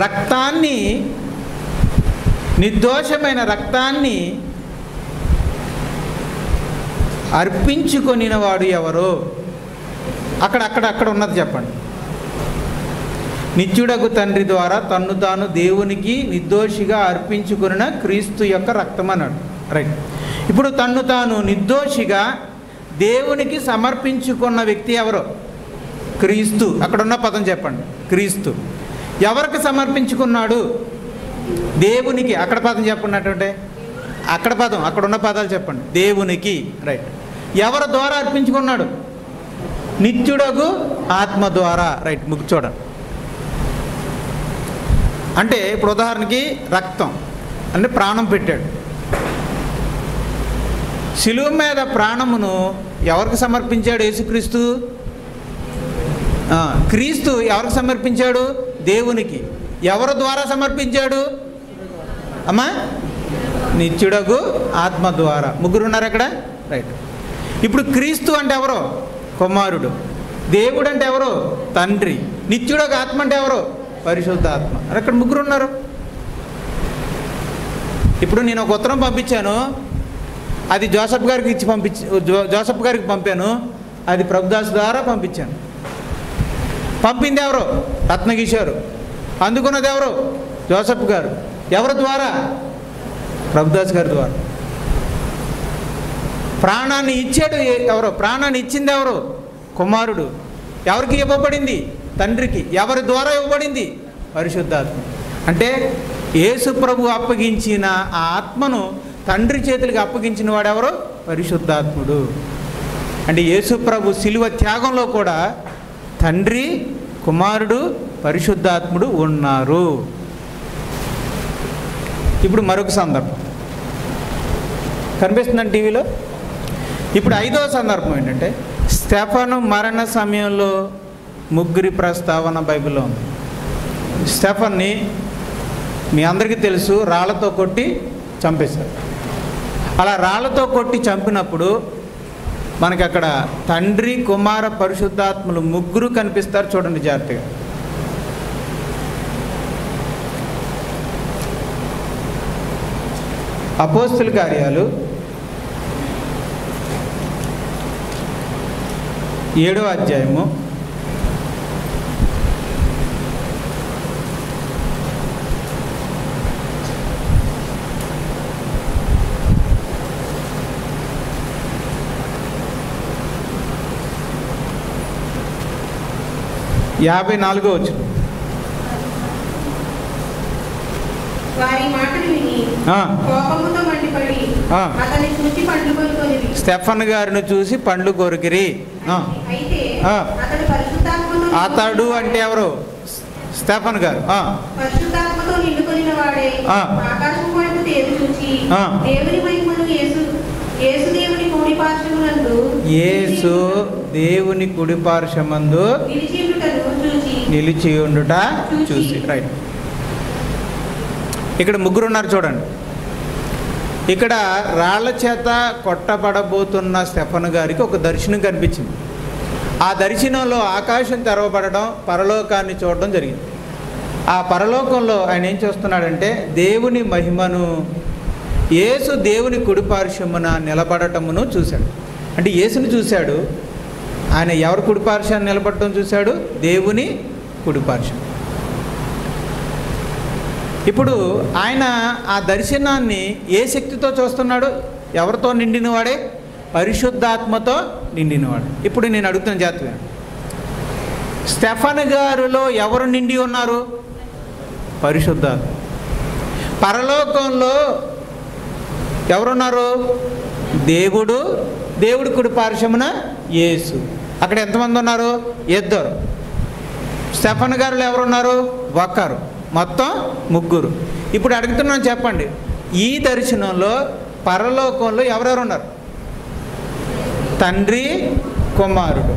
రక్తాన్ని, నిర్దోషమైన రక్తాన్ని అర్పించుకొనిన వాడు ఎవరు? అక్కడ ఉన్నది చెప్పండి. నిత్యుడగు తండ్రి ద్వారా తన్ను తాను దేవునికి నిర్దోషిగా అర్పించుకొనిన క్రీస్తు యొక్క రక్తం అన్నాడు. రైట్. ఇప్పుడు తన్ను తాను నిర్దోషిగా దేవునికి సమర్పించుకున్న వ్యక్తి ఎవరు? క్రీస్తు. అక్కడున్న పదం చెప్పండి. క్రీస్తు ఎవరికి సమర్పించుకున్నాడు? దేవునికి. అక్కడ పదం చెప్పండి. అక్కడ పదం, అక్కడున్న పదాలు చెప్పండి. దేవునికి. రైట్. ఎవరి ద్వారా అర్పించుకున్నాడు? నిత్యుడగు ఆత్మ ద్వారా. రైట్. ముగ్గు చూడండి. అంటే ఇప్పుడు ఉదాహరణకి రక్తం అంటే ప్రాణం పెట్టాడు. శిలువ మీద ప్రాణమును ఎవరికి సమర్పించాడు? యేసుక్రీస్తు. క్రీస్తు ఎవరికి సమర్పించాడు? దేవునికి. ఎవరి ద్వారా సమర్పించాడు అమ్మా? నిత్యుడగు ఆత్మ ద్వారా. ముగ్గురు ఉన్నారు అక్కడ. రైట్. ఇప్పుడు క్రీస్తు అంటే ఎవరు? కుమారుడు. దేవుడు అంటే ఎవరు? తండ్రి. నిత్యుడగు ఆత్మ అంటే ఎవరు? పరిశుద్ధాత్మ. అక్కడ ముగ్గురు ఉన్నారు. ఇప్పుడు నేను ఒక ఉత్తరం పంపించాను, అది జోసఫ్ గారికి జోసఫ్ గారికి పంపాను, అది ప్రభుదాస్ ద్వారా పంపించాను. పంపింది ఎవరు? రత్నకిషోరు. అందుకున్నది ఎవరు? జోసఫ్ గారు. ఎవరి ద్వారా? ప్రభుదాస్ గారి ద్వారా. ప్రాణాన్ని ఇచ్చాడు ఎవరు? ప్రాణాన్ని ఇచ్చింది ఎవరు? కుమారుడు. ఎవరికి ఇవ్వబడింది? తండ్రికి. ఎవరి ద్వారా ఇవ్వబడింది? పరిశుద్ధాత్మ. అంటే యేసు ప్రభు అప్పగించిన ఆ ఆత్మను తండ్రి చేతులకు అప్పగించిన వాడెవరు? పరిశుద్ధాత్ముడు. అంటే యేసు ప్రభు శిలువ త్యాగంలో కూడా తండ్రి, కుమారుడు, పరిశుద్ధాత్ముడు ఉన్నారు. ఇప్పుడు మరొక సందర్భం కనిపిస్తుందండి టీవీలో. ఇప్పుడు 5వ సందర్భం ఏంటంటే, స్టెఫను మరణ సమయంలో ముగ్గురి ప్రస్తావన బైబిల్లో ఉంది. స్టెఫన్ని మీ అందరికీ తెలుసు, రాళ్లతో కొట్టి చంపేశారు. అలా రాళ్లతో కొట్టి చంపినప్పుడు మనకి అక్కడ తండ్రి, కుమార, పరిశుద్ధాత్మలు ముగ్గురు కనిపిస్తారు. చూడండి జాగ్రత్తగా. అపోస్తుల కార్యాలు 7వ అధ్యాయము 54వ వచనం. వారి మాటలు విని కోపముతో మండిపడి అతన్ని చూసి పండ్లు కొరికిరి. స్టెఫన్ గారిని చూసి పండ్లు కొరికిరి. అయితే అతడు పరిశుద్ధాత్మతో, అతడు అంటే ఎవరు? స్టెఫన్ గారు. పరిశుద్ధాత్మతో నిండుకొనిన వాడే ఆకాశం వైపు తేరు చూచి దేవుని మహిమను యేసు దేవుని కుడి పార్శ్వమందు దేవుని కుడి పార్శ్వమందు నిలిచి ఉండుట చూసి. రైట్. ఇక్కడ ముగ్గురు ఉన్నారు చూడండి. ఇక్కడ రాళ్ల చేత కొట్టబడబోతున్న స్టెఫన్ గారికి ఒక దర్శనం కనిపించింది. ఆ దర్శనంలో ఆకాశం తెరవబడడం, పరలోకాన్ని చూడడం జరిగింది. ఆ పరలోకంలో ఆయన ఏం చూస్తున్నాడంటే దేవుని మహిమను, యేసు దేవుని కుడిపార్శ్వమున నిలబడటమును చూశాడు. అంటే యేసుని చూశాడు. ఆయన ఎవరి కుడిపార్శ్వాన్ని నిలబడటం చూశాడు? దేవుని కుడిపార్శ్వం. ఇప్పుడు ఆయన ఆ దర్శనాన్ని ఏ శక్తితో చూస్తున్నాడు? ఎవరితో నిండినవాడే? పరిశుద్ధాత్మతో నిండినవాడు. ఇప్పుడు నేను అడుగుతున్న జాతీయ, స్టెఫన్ గారిలో ఎవరు నిండి ఉన్నారు? పరిశుద్ధాత్మ. పరలోకంలో ఎవరున్నారు? దేవుడు కుడి పార్శ్వమున యేసు. అక్కడ ఎంతమంది ఉన్నారు? ఇద్దరు. స్టెఫన్ గారిలో ఎవరున్నారు? ఒకరు. మొత్తం ముగ్గురు. ఇప్పుడు అడుగుతున్నాను, చెప్పండి, ఈ దర్శనంలో పరలోకంలో ఎవరెవరు ఉన్నారు? తండ్రి, కుమారుడు.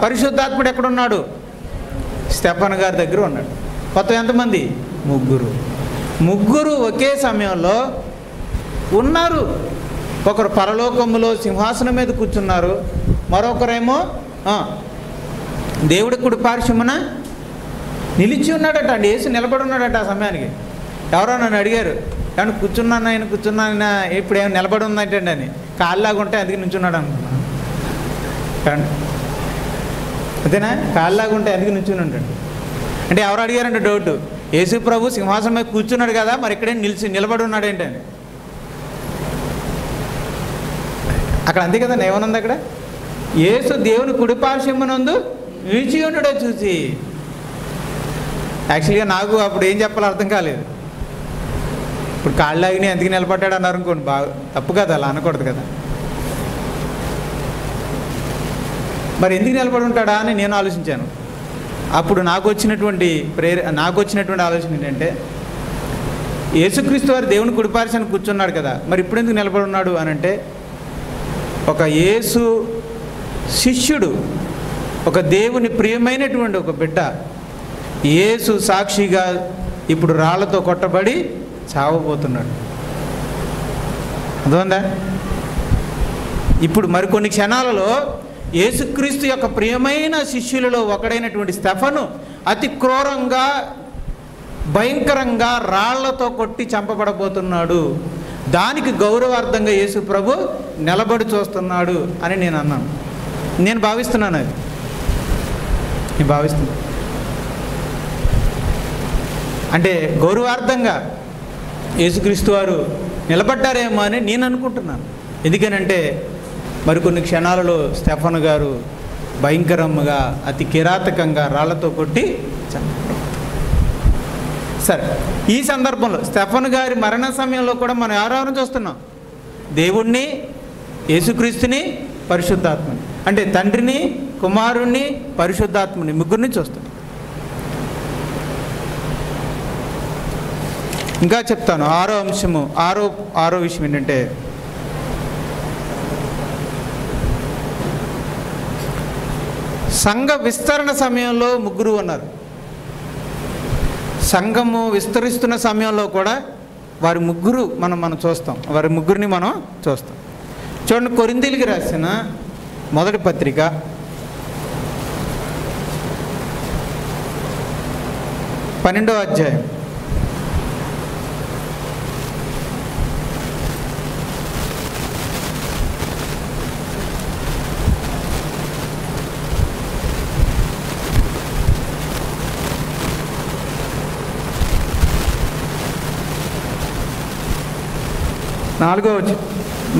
పరిశుద్ధాత్ముడు ఎక్కడున్నాడు? స్టెఫన్ గారి దగ్గర ఉన్నాడు. మొత్తం ఎంతమంది? ముగ్గురు ఒకే సమయంలో ఉన్నారు. ఒకరు పరలోకములో సింహాసనం మీద కూర్చున్నారు, మరొకరేమో దేవుడి కుడి పార్శ్వమున నిలిచి ఉన్నాడట అండి. యేసు నిలబడి ఉన్నాడట ఆ సమయానికి. ఎవరో నన్ను అడిగారు, ఏమన్నా కూర్చున్నాను ఆయన కూర్చున్నాను ఇప్పుడు ఏమైనా నిలబడి ఉందంటండి అని. కాళ్ళలాగా ఉంటే అందుకే నుంచున్నాడు అనుకున్నాను. అంతేనా? కాళ్ళలాగా ఉంటే అందుకే నుంచుని ఉంటాడు అంటే ఎవరు అడిగారంటే డౌట్, యేసు ప్రభు సింహాసనం మీద కూర్చున్నాడు కదా, మరి ఇక్కడే నిలబడి ఉన్నాడు ఏంటని. అక్కడ అంతే కదా, ఏమనుంది అక్కడ? యేసు దేవుని కుడిపార్శ్వమునందు నిలిచి ఉండడో చూసి. యాక్చువల్గా నాకు అప్పుడు ఏం చెప్పాలో అర్థం కాలేదు. ఇప్పుడు కాళ్ళలాగిని ఎందుకు నిలబడ్డాడు అన్నారు అనుకోండి, బాగా తప్పు కదా, అలా అనకూడదు కదా. మరి ఎందుకు నిలబడి ఉంటాడా అని నేను ఆలోచించాను. అప్పుడు నాకు వచ్చినటువంటి ఆలోచన ఏంటంటే, యేసుక్రీస్తు వారు దేవుని కుడిపార్శ్వన కూర్చున్నాడు కదా, మరి ఇప్పుడు ఎందుకు నిలబడి ఉన్నాడు అని అంటే, ఒక యేసు శిష్యుడు, ఒక దేవుని ప్రియమైనటువంటి ఒక బిడ్డ యేసు సాక్షిగా ఇప్పుడు రాళ్లతో కొట్టబడి చావబోతున్నాడు. అర్థమైందా? ఇప్పుడు కొన్ని క్షణాలలో యేసుక్రీస్తు యొక్క ప్రియమైన శిష్యులలో ఒకడైనటువంటి స్టెఫను అతి క్రూరంగా, భయంకరంగా రాళ్లతో కొట్టి చంపబడబోతున్నాడు. దానికి గౌరవార్థంగా యేసు ప్రభు నిలబడి చూస్తున్నాడు అని నేను అన్నాను. నేను భావిస్తున్నాను, అది నేను భావిస్తున్నాను. అంటే గౌరవార్థంగా యేసుక్రీస్తు వారు నిలబడ్డారేమో అని నేను అనుకుంటున్నాను. ఎందుకనంటే మరికొన్ని క్షణాలలో స్టెఫన్ గారు భయంకరంగా, అతి కిరాతకంగా రాళ్లతో కొట్టి చంపారు. సరే, ఈ సందర్భంలో స్టెఫన్ గారి మరణ సమయంలో కూడా మనం ఎవరెవరిని చూస్తున్నాం? దేవుణ్ణి, యేసుక్రీస్తుని, పరిశుద్ధాత్మని. అంటే తండ్రిని, కుమారుణ్ణి, పరిశుద్ధాత్మని, ముగ్గురిని చూస్తాం. ఇంకా చెప్తాను. ఆరో విషయం ఏంటంటే, సంఘ విస్తరణ సమయంలో ముగ్గురు ఉన్నారు. సంఘము విస్తరిస్తున్న సమయంలో కూడా వారి ముగ్గురు మనం చూస్తాం. వారి ముగ్గురిని మనం చూస్తాం. చూడండి, కొరింథీయులకు రాసిన మొదటి పత్రిక 12వ అధ్యాయం.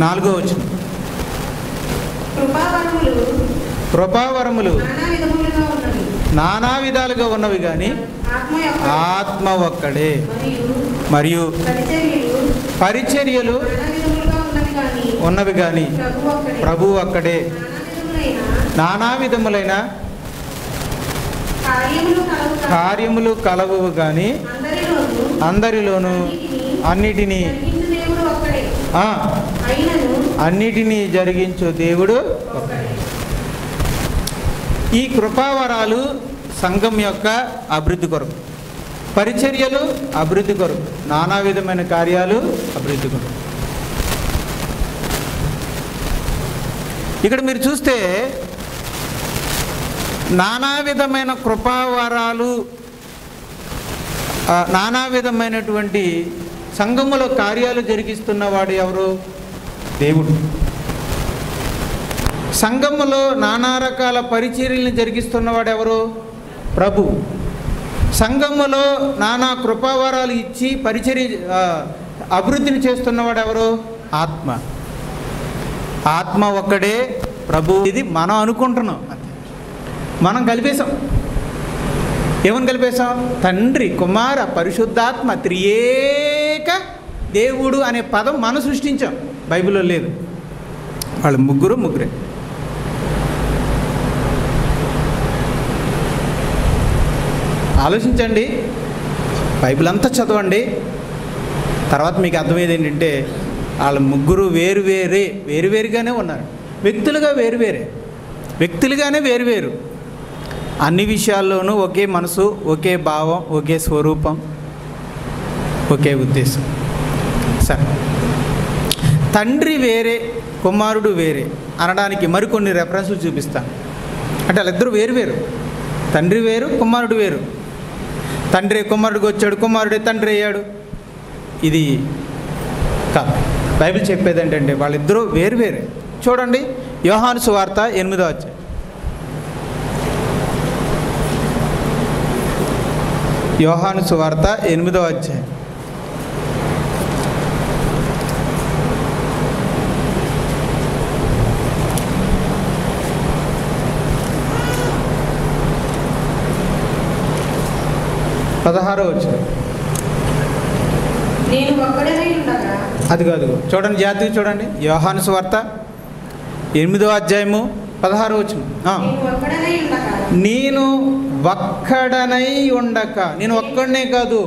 నాలుగో వచనం. కృపావరములు నానా విధాలుగా ఉన్నవి కానీ ఆత్మ ఒక్కడే, మరియు పరిచర్యలు ఉన్నవి కానీ ప్రభు ఒక్కడే. నానా విధములైన కార్యములు కలవు కానీ అందరిలోనూ అన్నిటినీ జరిగించు దేవుడు ఒక్కడే. ఈ కృపావరాలు సంఘం యొక్క అభివృద్ధి కొరకు, పరిచర్యలు అభివృద్ధి కొరకు, నానా విధమైన కార్యాలు అభివృద్ధి కొరకు. ఇక్కడ మీరు చూస్తే నానా విధమైన కృపావరాలు, నానా విధమైనటువంటి సంఘములో కార్యాలు జరిగిస్తున్నవాడు ఎవరు? దేవుడు. సంఘములో నానా రకాల పరిచర్యలను జరిగిస్తున్నవాడు ఎవరు? ప్రభు. సంఘములో నానా కృపావరాలు ఇచ్చి పరిచర్య అభివృద్ధిని చేస్తున్నవాడు ఎవరు? ఆత్మ. ఆత్మ ఒక్కడే ప్రభు. ఇది మనం అనుకుంటున్నాం, మనం కలిపేశాం. ఏమని కలిపేశాం? తండ్రి, కుమార, పరిశుద్ధాత్మ, త్రియేక దేవుడు అనే పదం మనం సృష్టించాం. బైబిల్లో లేదు. వాళ్ళు ముగ్గురే. ఆలోచించండి, బైబిల్ అంతా చదవండి. తర్వాత మీకు అర్థమయ్యేది ఏంటంటే వాళ్ళ ముగ్గురు వేరువేరుగానే ఉన్నారు. వ్యక్తులుగా వ్యక్తులుగానే వేరువేరు. అన్ని విషయాల్లోనూ ఒకే మనసు, ఒకే భావం, ఒకే స్వరూపం, ఒకే ఉద్దేశం. సరే, తండ్రి వేరే కుమారుడు వేరే అనడానికి మరికొన్ని రెఫరెన్స్లు చూపిస్తాను. అంటే వాళ్ళిద్దరూ వేరువేరు, తండ్రి వేరు కుమారుడు వేరు. తండ్రి కుమారుడికి వచ్చాడు, కుమారుడే తండ్రి అయ్యాడు. ఇది కాదు. బైబిల్ చెప్పేది ఏంటంటే వాళ్ళిద్దరూ వేరువేరే. చూడండి, యోహాను సువార్త 8వ అధ్యాయం. యోహాను సువార్త 8వ అధ్యాయం. అది కాదు, చూడండి, జాగ్రత్తగా చూడండి. యోహాను సువార్త 8వ అధ్యాయము 16వ వచనం. నేను ఒక్కడనై ఉండక, నేను ఒక్కడనే కాదు,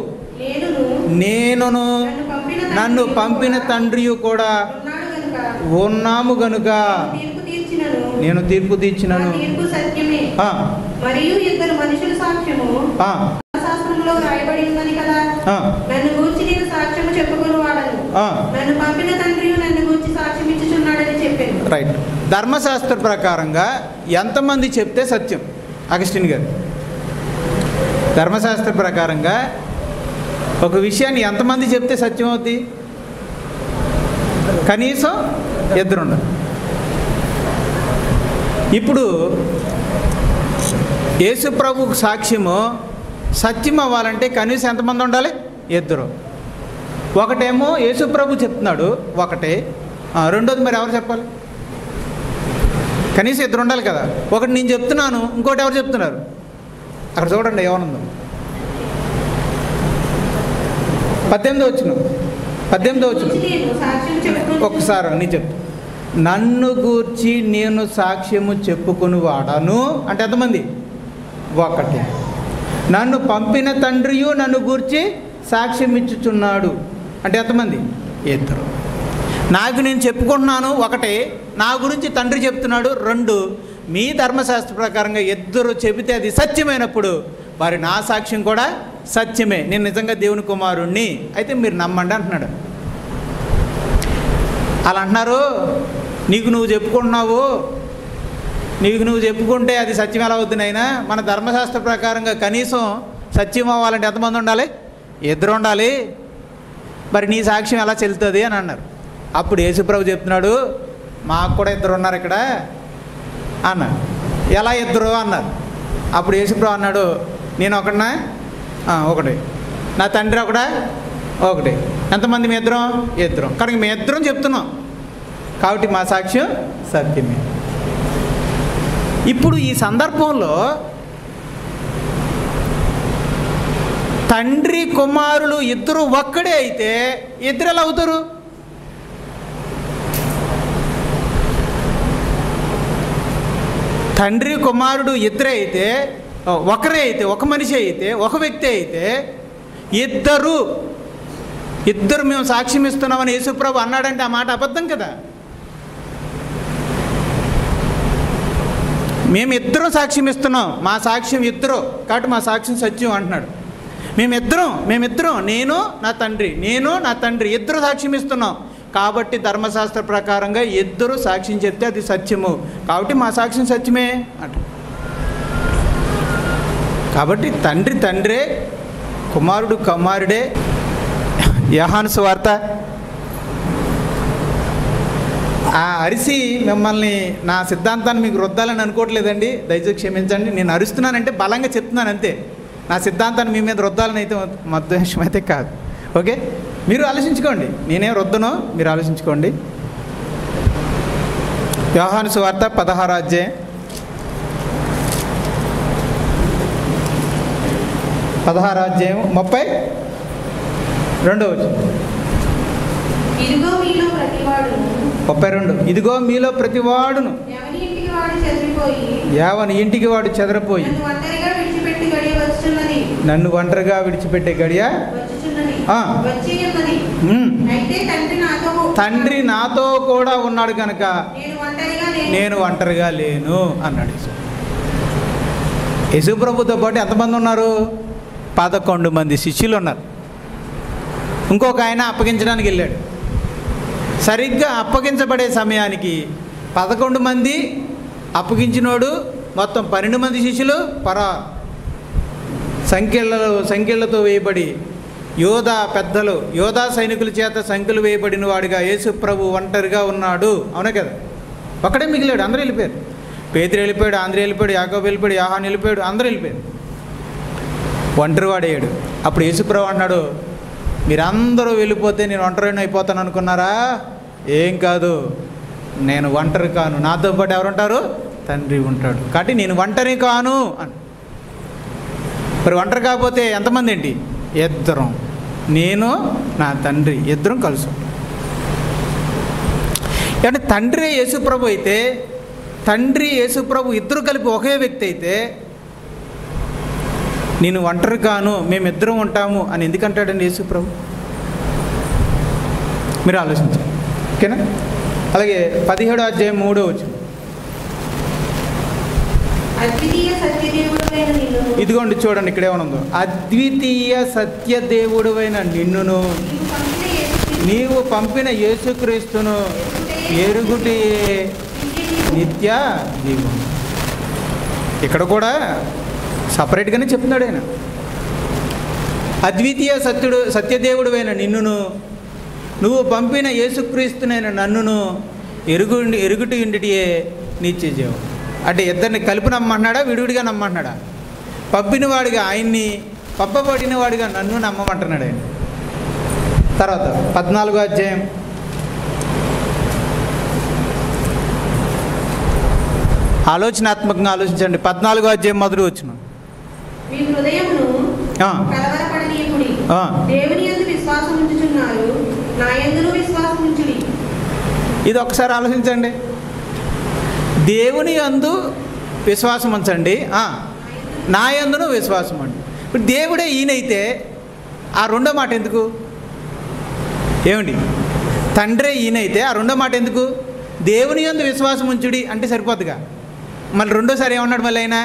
నేనును నన్ను పంపిన తండ్రియు కూడా ఉన్నాము గనుక నేను తీర్పు తీర్చినను. మరియు ఇద్దరు మనుషుల సాక్ష్యము శాస్త్రంలో రాయబడి ఉన్నది కదా, నన్ను గూర్చి నేను సాక్ష్యము చెప్పుకొనువాడను, నన్ను పంపిన తండ్రి నన్ను గూర్చి సాక్ష్యం ఇచ్చుచున్నాడని చెప్పాను. రైట్. ధర్మశాస్త్ర ప్రకారంగా ఎంతమంది చెప్తే సత్యం? అగస్టిన్ గారు, ధర్మశాస్త్ర ప్రకారంగా ఒక విషయాన్ని ఎంతమంది చెప్తే సత్యం అవుద్ది? కనీసం ఇద్దరు ఉండాలి. ఇప్పుడు యేసు ప్రభువుకు సాక్ష్యము సత్యం అవ్వాలంటే కనీసం ఎంతమంది ఉండాలి? ఇద్దరు. ఒకటేమో యేసు ప్రభు చెప్తున్నాడు, ఒకటే. రెండోది మరి ఎవరు చెప్పాలి? కనీసం ఇద్దరు ఉండాలి కదా. ఒకటి నేను చెప్తున్నాను, ఇంకోటి ఎవరు చెప్తున్నారు? అక్కడ చూడండి ఏమనుందో. 18వ వచనం. ఒక్కసారి నేను చెప్తాను. నన్ను గూర్చి నేను సాక్ష్యము చెప్పుకొని వాడను అంటే ఎంతమంది? ఒకటి. నన్ను పంపిన తండ్రియు నన్ను గూర్చి సాక్ష్యం ఇచ్చుచున్నాడు అంటే ఎంతమంది? ఇద్దరు. నాకు నేను చెప్పుకుంటున్నాను ఒకటే, నా గురించి తండ్రి చెప్తున్నాడు రెండు. మీ ధర్మశాస్త్ర ప్రకారంగా ఇద్దరు చెబితే అది సత్యమైనప్పుడు మరి నా సాక్ష్యం కూడా సత్యమే, నేను నిజంగా దేవుని కుమారుణ్ణి అయితే మీరు నమ్మండి అంటున్నాడు. అలా అంటున్నారు. నీకు నువ్వు చెప్పుకుంటున్నావు, నీకు నువ్వు చెప్పుకుంటే అది సత్యం ఎలా అవుతుంది? అయినా మన ధర్మశాస్త్ర ప్రకారంగా కనీసం సత్యం అవ్వాలంటే ఎంతమంది ఉండాలి? ఇద్దరు ఉండాలి. మరి నీ సాక్ష్యం ఎలా చెల్లుతుంది అని అన్నారు. అప్పుడు యేసుప్రభు చెప్తున్నాడు, మాకు కూడా ఇద్దరు ఉన్నారు ఇక్కడ అన్నారు. ఎలా ఇద్దరు అన్నారు. అప్పుడు యేసుప్రభు అన్నాడు, నేను ఒకటినా? ఒకటి. నా తండ్రి ఒకడా? ఒకటి. ఎంతమంది? మీ ఇద్దరం? ఇద్దరం. కానీ మీ ఇద్దరం చెప్తున్నాం కాబట్టి మా సాక్ష్యం సత్యమే. ఇప్పుడు ఈ సందర్భంలో తండ్రి కుమారులు ఇద్దరు ఒక్కడే అయితే ఇద్దరు ఎలా అవుతారు? తండ్రి కుమారుడు ఇద్దరే అయితే, ఒకరే అయితే, ఒక మనిషి అయితే, ఒక వ్యక్తి అయితే ఇద్దరు మేము సాక్ష్యం ఇస్తున్నామని యేసుప్రభు అన్నాడంటే ఆ మాట అబద్ధం కదా. మేము ఇద్దరం సాక్ష్యం ఇస్తున్నాం, మా సాక్ష్యం ఇద్దరు కాబట్టి మా సాక్ష్యం సత్యం అంటున్నాడు. మేమిద్దరం నేను నా తండ్రి ఇద్దరు సాక్ష్యం ఇస్తున్నాం కాబట్టి ధర్మశాస్త్ర ప్రకారంగా ఇద్దరు సాక్ష్యం చెప్తే అది సత్యము కాబట్టి మా సాక్ష్యం సత్యమే అంట. కాబట్టి తండ్రే, కుమారుడు కుమారుడే. యోహాను సువార్త ఆ అరిసి మిమ్మల్ని నా సిద్ధాంతాన్ని మీకు రుద్దాలని అనుకోవట్లేదండి, దయచేసి క్షమించండి. నేను అరుస్తున్నానంటే బలంగా చెప్తున్నాను అంతే, నా సిద్ధాంతాన్ని మీ మీద రుద్దాలని అయితే మధ్యం అయితే కాదు. ఓకే, మీరు ఆలోచించుకోండి, నేనేం రుద్దనో మీరు ఆలోచించుకోండి. యోహాను సువార్త 16వ అధ్యాయం 32వ వచనం. 32. ఇదిగో మీలో ప్రతివాడును యావని ఇంటికి వాడు చెదరిపోయి నన్ను ఒంటరిగా విడిచిపెట్టే గడియ వచ్చి ఉన్నది. అయితే తండ్రి నాతో కూడా ఉన్నాడు కనుక నేను ఒంటరిగా లేను అన్నాడు. యేసు ప్రభుతో పాటు ఎంతమంది ఉన్నారు? 11 మంది శిష్యులు ఉన్నారు. ఇంకొక ఆయన అప్పగించడానికి వెళ్ళాడు. సరిగ్గా అప్పగించబడే సమయానికి 11 మంది, అప్పగించినోడు, మొత్తం 12 మంది శిష్యులు సంఖ్యలతో వేయబడి యోధా సైనికుల చేత సంఖ్యలు వేయబడిన వాడిగా యేసు ప్రభు ఒంటరిగా ఉన్నాడు. అవునా కదా? ఒక్కడే మిగిలాడు. అందరూ వెళ్ళిపోయారు. పేతురు వెళ్ళిపోయాడు, ఆంద్రేయ వెళ్ళిపోయాడు, యాకోబు వెళ్ళిపోయాడు, యోహాను వెళ్ళిపోయాడు, అందరూ వెళ్ళిపోయారు. ఒంటరివాడయ్యాడు. అప్పుడు యేసు ప్రభు అన్నాడు, మీరందరూ వెళ్ళిపోతే నేను ఒంటరిని అయిపోతాను అనుకున్నారా? ఏం కాదు, నేను ఒంటరి కాను, నాతో పాటు ఎవరుంటారు? తండ్రి ఉంటాడు. కాబట్టి నేను ఒంటరి కాను అని. మరి ఒంటరి కాకపోతే ఎంతమంది ఏంటి? ఇద్దరం, నేను నా తండ్రి, ఇద్దరం కలుసు. అంటే తండ్రి యేసుప్రభు అయితే, తండ్రి యేసుప్రభు ఇద్దరు కలిపి ఒకే వ్యక్తి అయితే, నేను ఒంటరి కాను, మేమిద్దరం ఉంటాము అని ఎందుకంటాడండి యేసుప్రభు? మీరు ఆలోచించండి. ఓకేనా? అలాగే 17వ అధ్యాయం 3వ వచనం. ఇదిగోండి చూడండి, ఇక్కడేమనుందో. అద్వితీయ సత్యదేవుడువైన నిన్నును నీవు పంపిన యేసుక్రీస్తును ఎరుగుటే నిత్య జీవం. ఇక్కడ కూడా సపరేట్గానే చెప్తున్నాడు ఆయన. అద్వితీయ సత్యదేవుడువైన నిన్నును నువ్వు పంపిన యేసుక్రీస్తునైన నన్నును ఎరుగుటి ఉండిటియే నిత్య జీవం. అంటే ఇద్దరిని కలిపి నమ్మంటున్నాడా, విడివిడిగా నమ్మంటున్నాడా? పంపినవాడిగా ఆయన్ని, పంపబడినవాడిగా నన్ను నమ్మమంటున్నాడు ఆయన. తర్వాత 14వ అధ్యాయం ఆలోచనాత్మకంగా ఆలోచించండి. 14వ అధ్యాయం మొదటి వచనం. ఇది ఒకసారి ఆలోచించండి. దేవుని యందు విశ్వాసం ఉంచండి, నా యందును విశ్వాసం అండి. ఇప్పుడు దేవుడే ఈయనైతే ఆ రెండో మాట ఎందుకు? ఏమండి, తండ్రే ఈయనైతే ఆ రెండో మాట ఎందుకు? దేవుని యందు విశ్వాసం ఉంచుడి అంటే సరిపోద్దుగా. మళ్ళీ రెండోసారి ఏమన్నాడు? మళ్ళీ ఆయన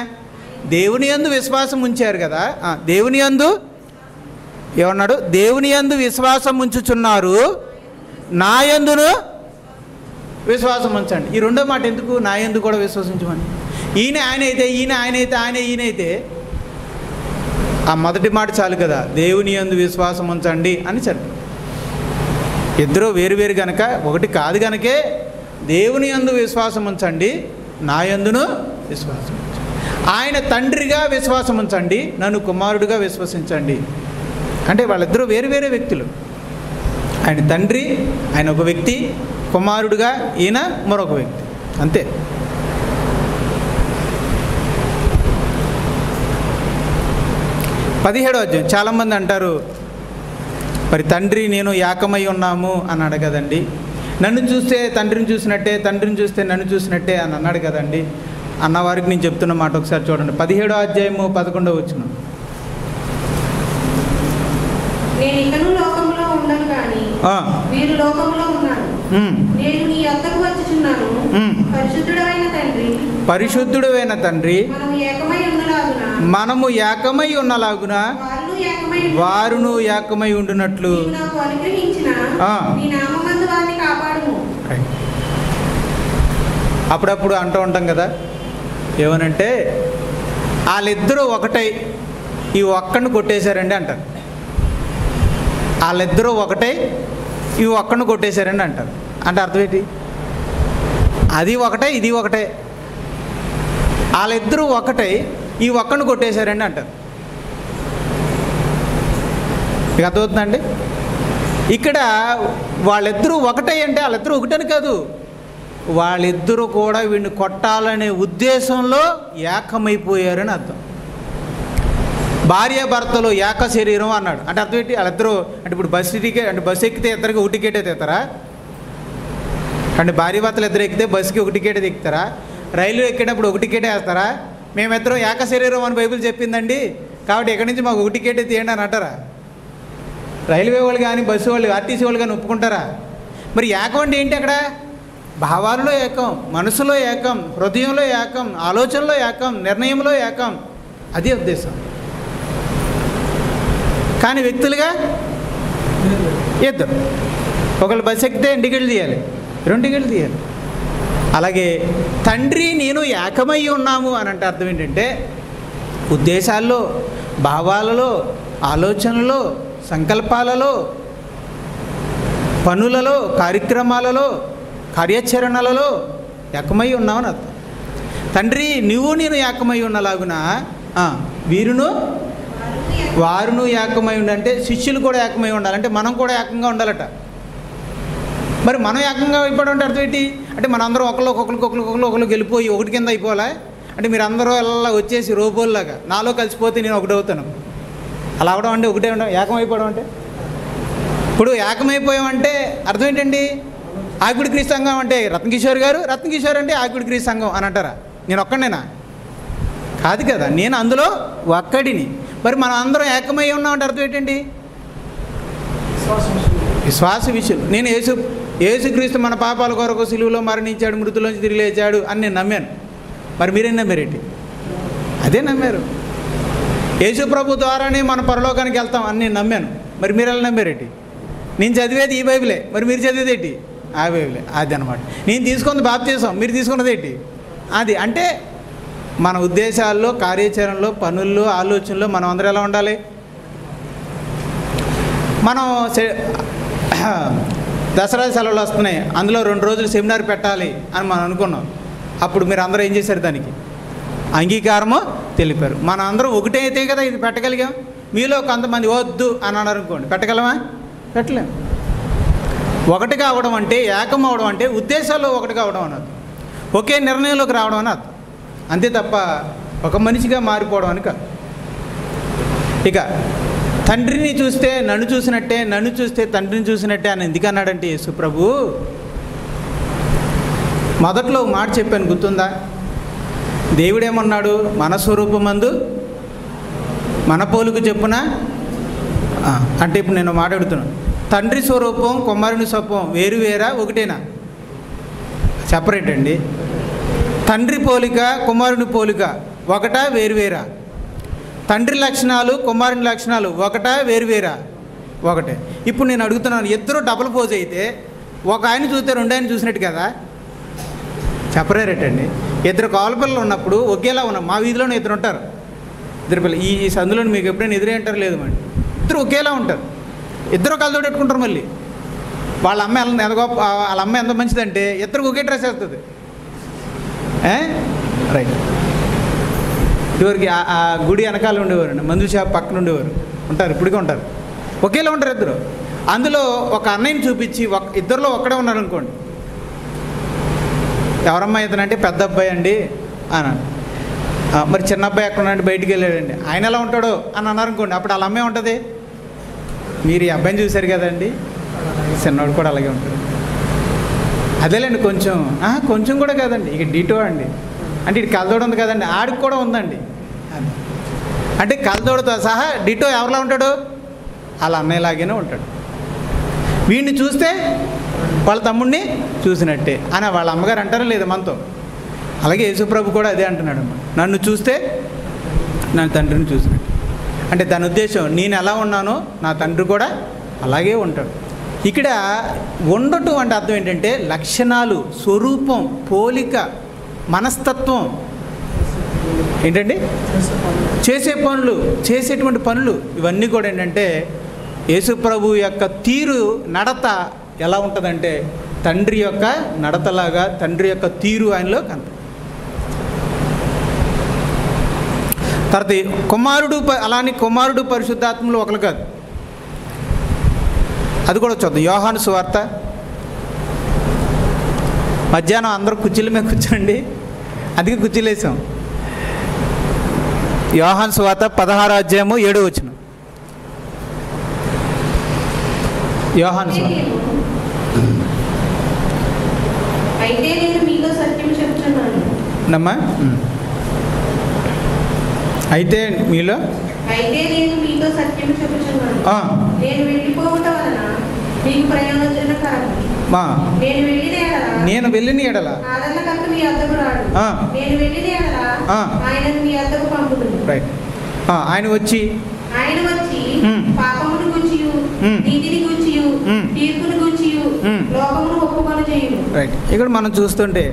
దేవుని యందు విశ్వాసం ఉంచారు కదా, దేవుని యందు ఏమన్నాడు? దేవుని యందు విశ్వాసం ఉంచుచున్నారు, నా యందును విశ్వాసం ఉంచండి. ఈ రెండో మాట ఎందుకు? నా యందు కూడా విశ్వసించమని. ఈయన ఆయన అయితే, ఈయనైతే ఆ మొదటి మాట చాలు కదా, దేవుని యందు విశ్వాసం ఉంచండి అని చెప్పి. ఇద్దరు వేరు కనుక, ఒకటి కాదు కనుకే దేవుని యందు విశ్వాసం ఉంచండి, నా యందును విశ్వాసం ఉంచండి. ఆయన తండ్రిగా విశ్వాసం ఉంచండి, నన్ను కుమారుడిగా విశ్వసించండి. అంటే వాళ్ళిద్దరూ వేరు వ్యక్తులు. ఆయన తండ్రి, ఆయన ఒక వ్యక్తి, కుమారుడుగా ఈయన మరొక వ్యక్తి, అంతే. పదిహేడవ అధ్యాయం. చాలామంది అంటారు, మరి తండ్రి నేను ఏకమై ఉన్నాము అన్నాడు కదండి, నన్ను చూస్తే తండ్రిని చూసినట్టే, తండ్రిని చూస్తే నన్ను చూసినట్టే అని అన్నాడు కదండి. అన్నవారికి నేను చెప్తున్న మాట ఒకసారి చూడండి. 17వ అధ్యాయము 11వ వచనం. నేను ఇకను లోకములో ఉండను గాని వీరు లోకములో ఉన్నారు. నేను నీ యొద్దకు వచ్చుచున్నాను. పరిశుద్ధుడైన తండ్రి, మనము ఏకమై ఉన్నలాగున వారును ఏకమై ఉండునట్లు అప్పుడప్పుడు అంటూ ఉంటాం కదా, ఏమనంటే వాళ్ళిద్దరూ ఒకటై ఈ ఒక్కడిని కొట్టేశారండి అంటారు. వాళ్ళిద్దరూ ఒకటై ఈ ఒక్కడిని కొట్టేశారండి అంటారు. అంటే అర్థం ఏంటి? అది ఒకటే, ఇది ఒకటే. వాళ్ళిద్దరూ ఒకటై ఈ ఒక్కడిని కొట్టేశారండి అంటారు. మీకు అర్థమవుతుందండి? ఇక్కడ వాళ్ళిద్దరూ ఒకటే అంటే వాళ్ళిద్దరూ ఒకటని కాదు, వాళ్ళిద్దరూ కూడా వీడిని కొట్టాలనే ఉద్దేశంలో ఏకమైపోయారని అర్థం. భార్యాభర్తలు ఏక శరీరం అన్నాడు. అంటే అర్థం ఏంటి? వాళ్ళిద్దరూ అంటే ఇప్పుడు బస్సు ఎక్కితే ఇద్దరికి ఒక టికెట్ ఎత్తారా? అంటే భార్యాభర్తలు ఇద్దరు ఎక్కితే బస్సుకి ఒక టికెట్ ఎక్కుతారా? రైలు ఎక్కేటప్పుడు ఒక టికెట్ వేస్తారా? మేమిద్దరం ఏక శరీరం అని బైబిల్ చెప్పిందండి, కాబట్టి ఎక్కడి నుంచి మాకు ఒక టికెట్ తీయండి అని అంటారా? రైల్వే వాళ్ళు కానీ బస్సు వాళ్ళు ఆర్టీసీ వాళ్ళు కానీ ఒప్పుకుంటారా? మరి ఏకం అంటే ఏంటి? అక్కడ భావాలలో ఏకం, మనసులో ఏకం, హృదయంలో ఏకం, ఆలోచనలో ఏకం, నిర్ణయంలో ఏకం. అదే ఉద్దేశం. కానీ వ్యక్తులుగా ఇద్దరు. ఒకళ్ళు బస్సు ఎక్కితే టికెట్లు తీయాలి, 2 టికెట్లు తీయాలి. అలాగే తండ్రి నేను ఏకమై ఉన్నాము అని అంటే అర్థం ఏంటంటే ఉద్దేశాల్లో, భావాలలో, ఆలోచనలో, సంకల్పాలలో, పనులలో, కార్యక్రమాలలో, కార్యాచరణలలో ఏకమై ఉన్నామని అర్థం. తండ్రి నువ్వు నేను ఏకమై ఉన్నలాగున వీరును వారును ఏకమై ఉండాలంటే శిష్యులు కూడా ఏకమై ఉండాలంటే మనం కూడా ఏకంగా ఉండాలట. మరి మనం ఏకంగా అయిపోవడం అర్థం ఏంటి? అంటే మనందరం ఒకళ్ళు వెళ్ళిపోయి ఒకటి కింద అయిపోవాలా? అంటే మీరు అందరూ అలా వచ్చేసి రోబోల్లాగా నాలో కలిసిపోతే నేను ఒకటి అవుతాను అలా అవడం అంటే ఒకటే ఉండడం ఏకమైపోవడం అంటే? ఇప్పుడు ఏకమైపోయామంటే అర్థం ఏంటండి? ఆకివిడి క్రీస్తు సంఘం అంటే రత్నకిషోర్ గారు, రత్నకిషోర్ అంటే ఆకివిడి క్రీస్తు సంఘం అని అంటారా? నేను ఒక్కడేనా? కాదు కదా, నేను అందులో ఒక్కడిని. మరి మనం అందరం ఏకమై ఉన్నామంటే అర్థం ఏంటండి? విశ్వాస విషయం. నేను యేసుక్రీస్తు మన పాపాల కొరకు సిలువలో మరణించాడు, మృతులోంచి తిరిగి లేచాడు అని నేను నమ్మాను. మరి మీరేం నమ్మారేంటి? అదే నమ్మారు. యేసు ప్రభు ద్వారానే మన పరలోకానికి వెళ్తాం అని నేను నమ్మాను. మరి మీరు ఎలా నమ్మారేంటి? నేను చదివేది ఈ బైబిలే, మరి మీరు చదివేది ఏంటి? ఆ బైబిలే. అది అనమాట. నేను తీసుకుంది బాప్తిసం, మీరు తీసుకున్నది ఏంటి? అది. అంటే మన ఉద్దేశాల్లో, కార్యాచరణలో, పనుల్లో, ఆలోచనలో మనం అందరూ ఎలా ఉండాలి? మనం దసరా సెలవులు వస్తున్నాయి, అందులో 2 రోజులు సెమినార్ పెట్టాలి అని మనం అనుకున్నాం. అప్పుడు మీరు అందరూ ఏం చేశారు? దానికి అంగీకారము తెలిపారు. మన అందరం ఒకటే అయితే కదా ఇది పెట్టగలిగాం. మీలో కొంతమంది వద్దు అని అన్నారు అనుకోండి, పెట్టగలమా? పెట్టలేం. ఒకటి కావడం అంటే, ఏకం అవడం అంటే ఉద్దేశాల్లో ఒకటి కావడం అన్నది, ఒకే నిర్ణయంలోకి రావడం అని అర్థం. అంతే తప్ప ఒక మనిషిగా మారిపోవడం అని కాదు. ఇక తండ్రిని చూస్తే నన్ను చూసినట్టే, నన్ను చూస్తే తండ్రిని చూసినట్టే అని ఎందుకన్నాడంటే యేసు ప్రభు, మొదట్లో మాట చెప్పాను గుర్తుందా? దేవుడేమన్నాడు? మన స్వరూపమందు మన పోలుకు చెప్పున. అంటే ఇప్పుడు నేను మాట్లాడుతున్నాను, తండ్రి స్వరూపం కుమారుని స్వరూపం వేరు వేరా ఒకటేనా? సెపరేట్ అండి. తండ్రి పోలిక కుమారుని పోలిక ఒకటా వేరువేరా? తండ్రి లక్షణాలు కుమారుని లక్షణాలు ఒకటా వేరువేరా? ఒకటే. ఇప్పుడు నేను అడుగుతున్నాను, ఇద్దరు డబుల్ పోజ్ అయితే ఒక ఆయన చూస్తే 2 ఆయన చూసినట్టు కదా? చెప్పరేటండి. 2 కాలు పిల్లలు ఉన్నప్పుడు ఒకేలా ఉన్నాం. మా వీధిలోనే 2 ఉంటారు, 2 పిల్లలు. ఈ సందులో మీకు ఎప్పుడైనా ఎదురే అంటారు? లేదు మండి. 2 ఒకేలా ఉంటారు, 2 కలతో పెట్టుకుంటారు. మళ్ళీ వాళ్ళ అమ్మ ఎంత గొప్ప, వాళ్ళ అమ్మ ఎంత మంచిదంటే 2 ఒకే డ్రెస్ వేస్తుంది. రైట్. ఇదివరకు ఆ గుడి వెనకాల ఉండేవారు, మందు షాప్ పక్కన ఉండేవారు, ఉంటారు, ఇప్పటికే ఉంటారు, ఒకేలా ఉంటారు 2. అందులో ఒక అన్నయ్యని చూపించి ఇద్దరిలో ఒక్కడే ఉన్నారు అనుకోండి, ఎవరమ్మా ఇతనంటే పెద్ద అబ్బాయి అండి అన్నాడు. మరి చిన్న అబ్బాయి ఎక్కడ ఉన్నాడు? బయటికి వెళ్ళాడండి. ఆయన ఎలా ఉంటాడో అని అన్నారు అనుకోండి, అప్పుడు వాళ్ళ అమ్మే ఉంటుంది. మీరు ఈ అబ్బాయిని చూశారు కదండి, చిన్నవాడు కూడా అలాగే ఉంటాడు. అదేలేండి, కొంచెం కూడా కాదండి, ఇక డిటో అండి. అంటే ఇటు కలదోడు ఉంది కదండి, ఆడికి కూడా ఉందండి. అంటే కలదోడుతో సహా డిటో ఎవరిలా ఉంటాడు? వాళ్ళ అన్నయ్యలాగానే ఉంటాడు. వీడిని చూస్తే వాళ్ళ తమ్ముడిని చూసినట్టే అని వాళ్ళ అమ్మగారు అంటారా లేదా మనతో? అలాగే యేసుప్రభు కూడా అదే అంటున్నాడు, నన్ను చూస్తే నా తండ్రిని చూసినట్టు. అంటే దాని ఉద్దేశం, నేను ఎలా ఉన్నానో నా తండ్రి కూడా అలాగే ఉంటాడు. ఇక్కడ ఉండటం అంటే అర్థం ఏంటంటే లక్షణాలు, స్వరూపం, పోలిక, మనస్తత్వం. ఏంటండి? చేసేటువంటి పనులు ఇవన్నీ కూడా ఏంటంటే యేసుప్రభు యొక్క తీరు, నడత ఎలా ఉంటుందంటే తండ్రి యొక్క నడతలాగా, తండ్రి యొక్క తీరు ఆయనలో కనపడుతుంది. తర్వాత కుమారుడు, అలానే కుమారుడు పరిశుద్ధాత్మలు ఒకరు కాదు. అది కూడా చూద్దాం. యోహాను సువార్త, మధ్యాహ్నం అందరూ కుర్చీల మీద కూర్చోండి, అందుకే కుర్చీలు వేసాం. యోహాను సువార్త 16వ అధ్యాయము 7వ వచనం. యోహాను సువార్త. అయితే నేను మీతో సత్యం చెప్తున్నాను. నమ్మా, అయితే మీలో అయితే నేను మీతో సత్యం చెప్పుచున్నాను, నేను వెళ్ళిపోవటం వలన మీకు ప్రయోజనకరం. నేను వెళ్ళిన ఎడల ఆదరణకర్త మీ వద్దకు రాడు, నేను వెళ్ళిన ఎడల ఆయనను మీ వద్దకు పంపుదును. రైట్. ఆయన వచ్చి పాపమును గూర్చియు నీతిని గూర్చియు తీర్పును గూర్చియు లోకమును ఒప్పుకొని చేయును. రైట్. ఇక్కడ మనం చూస్తుంటే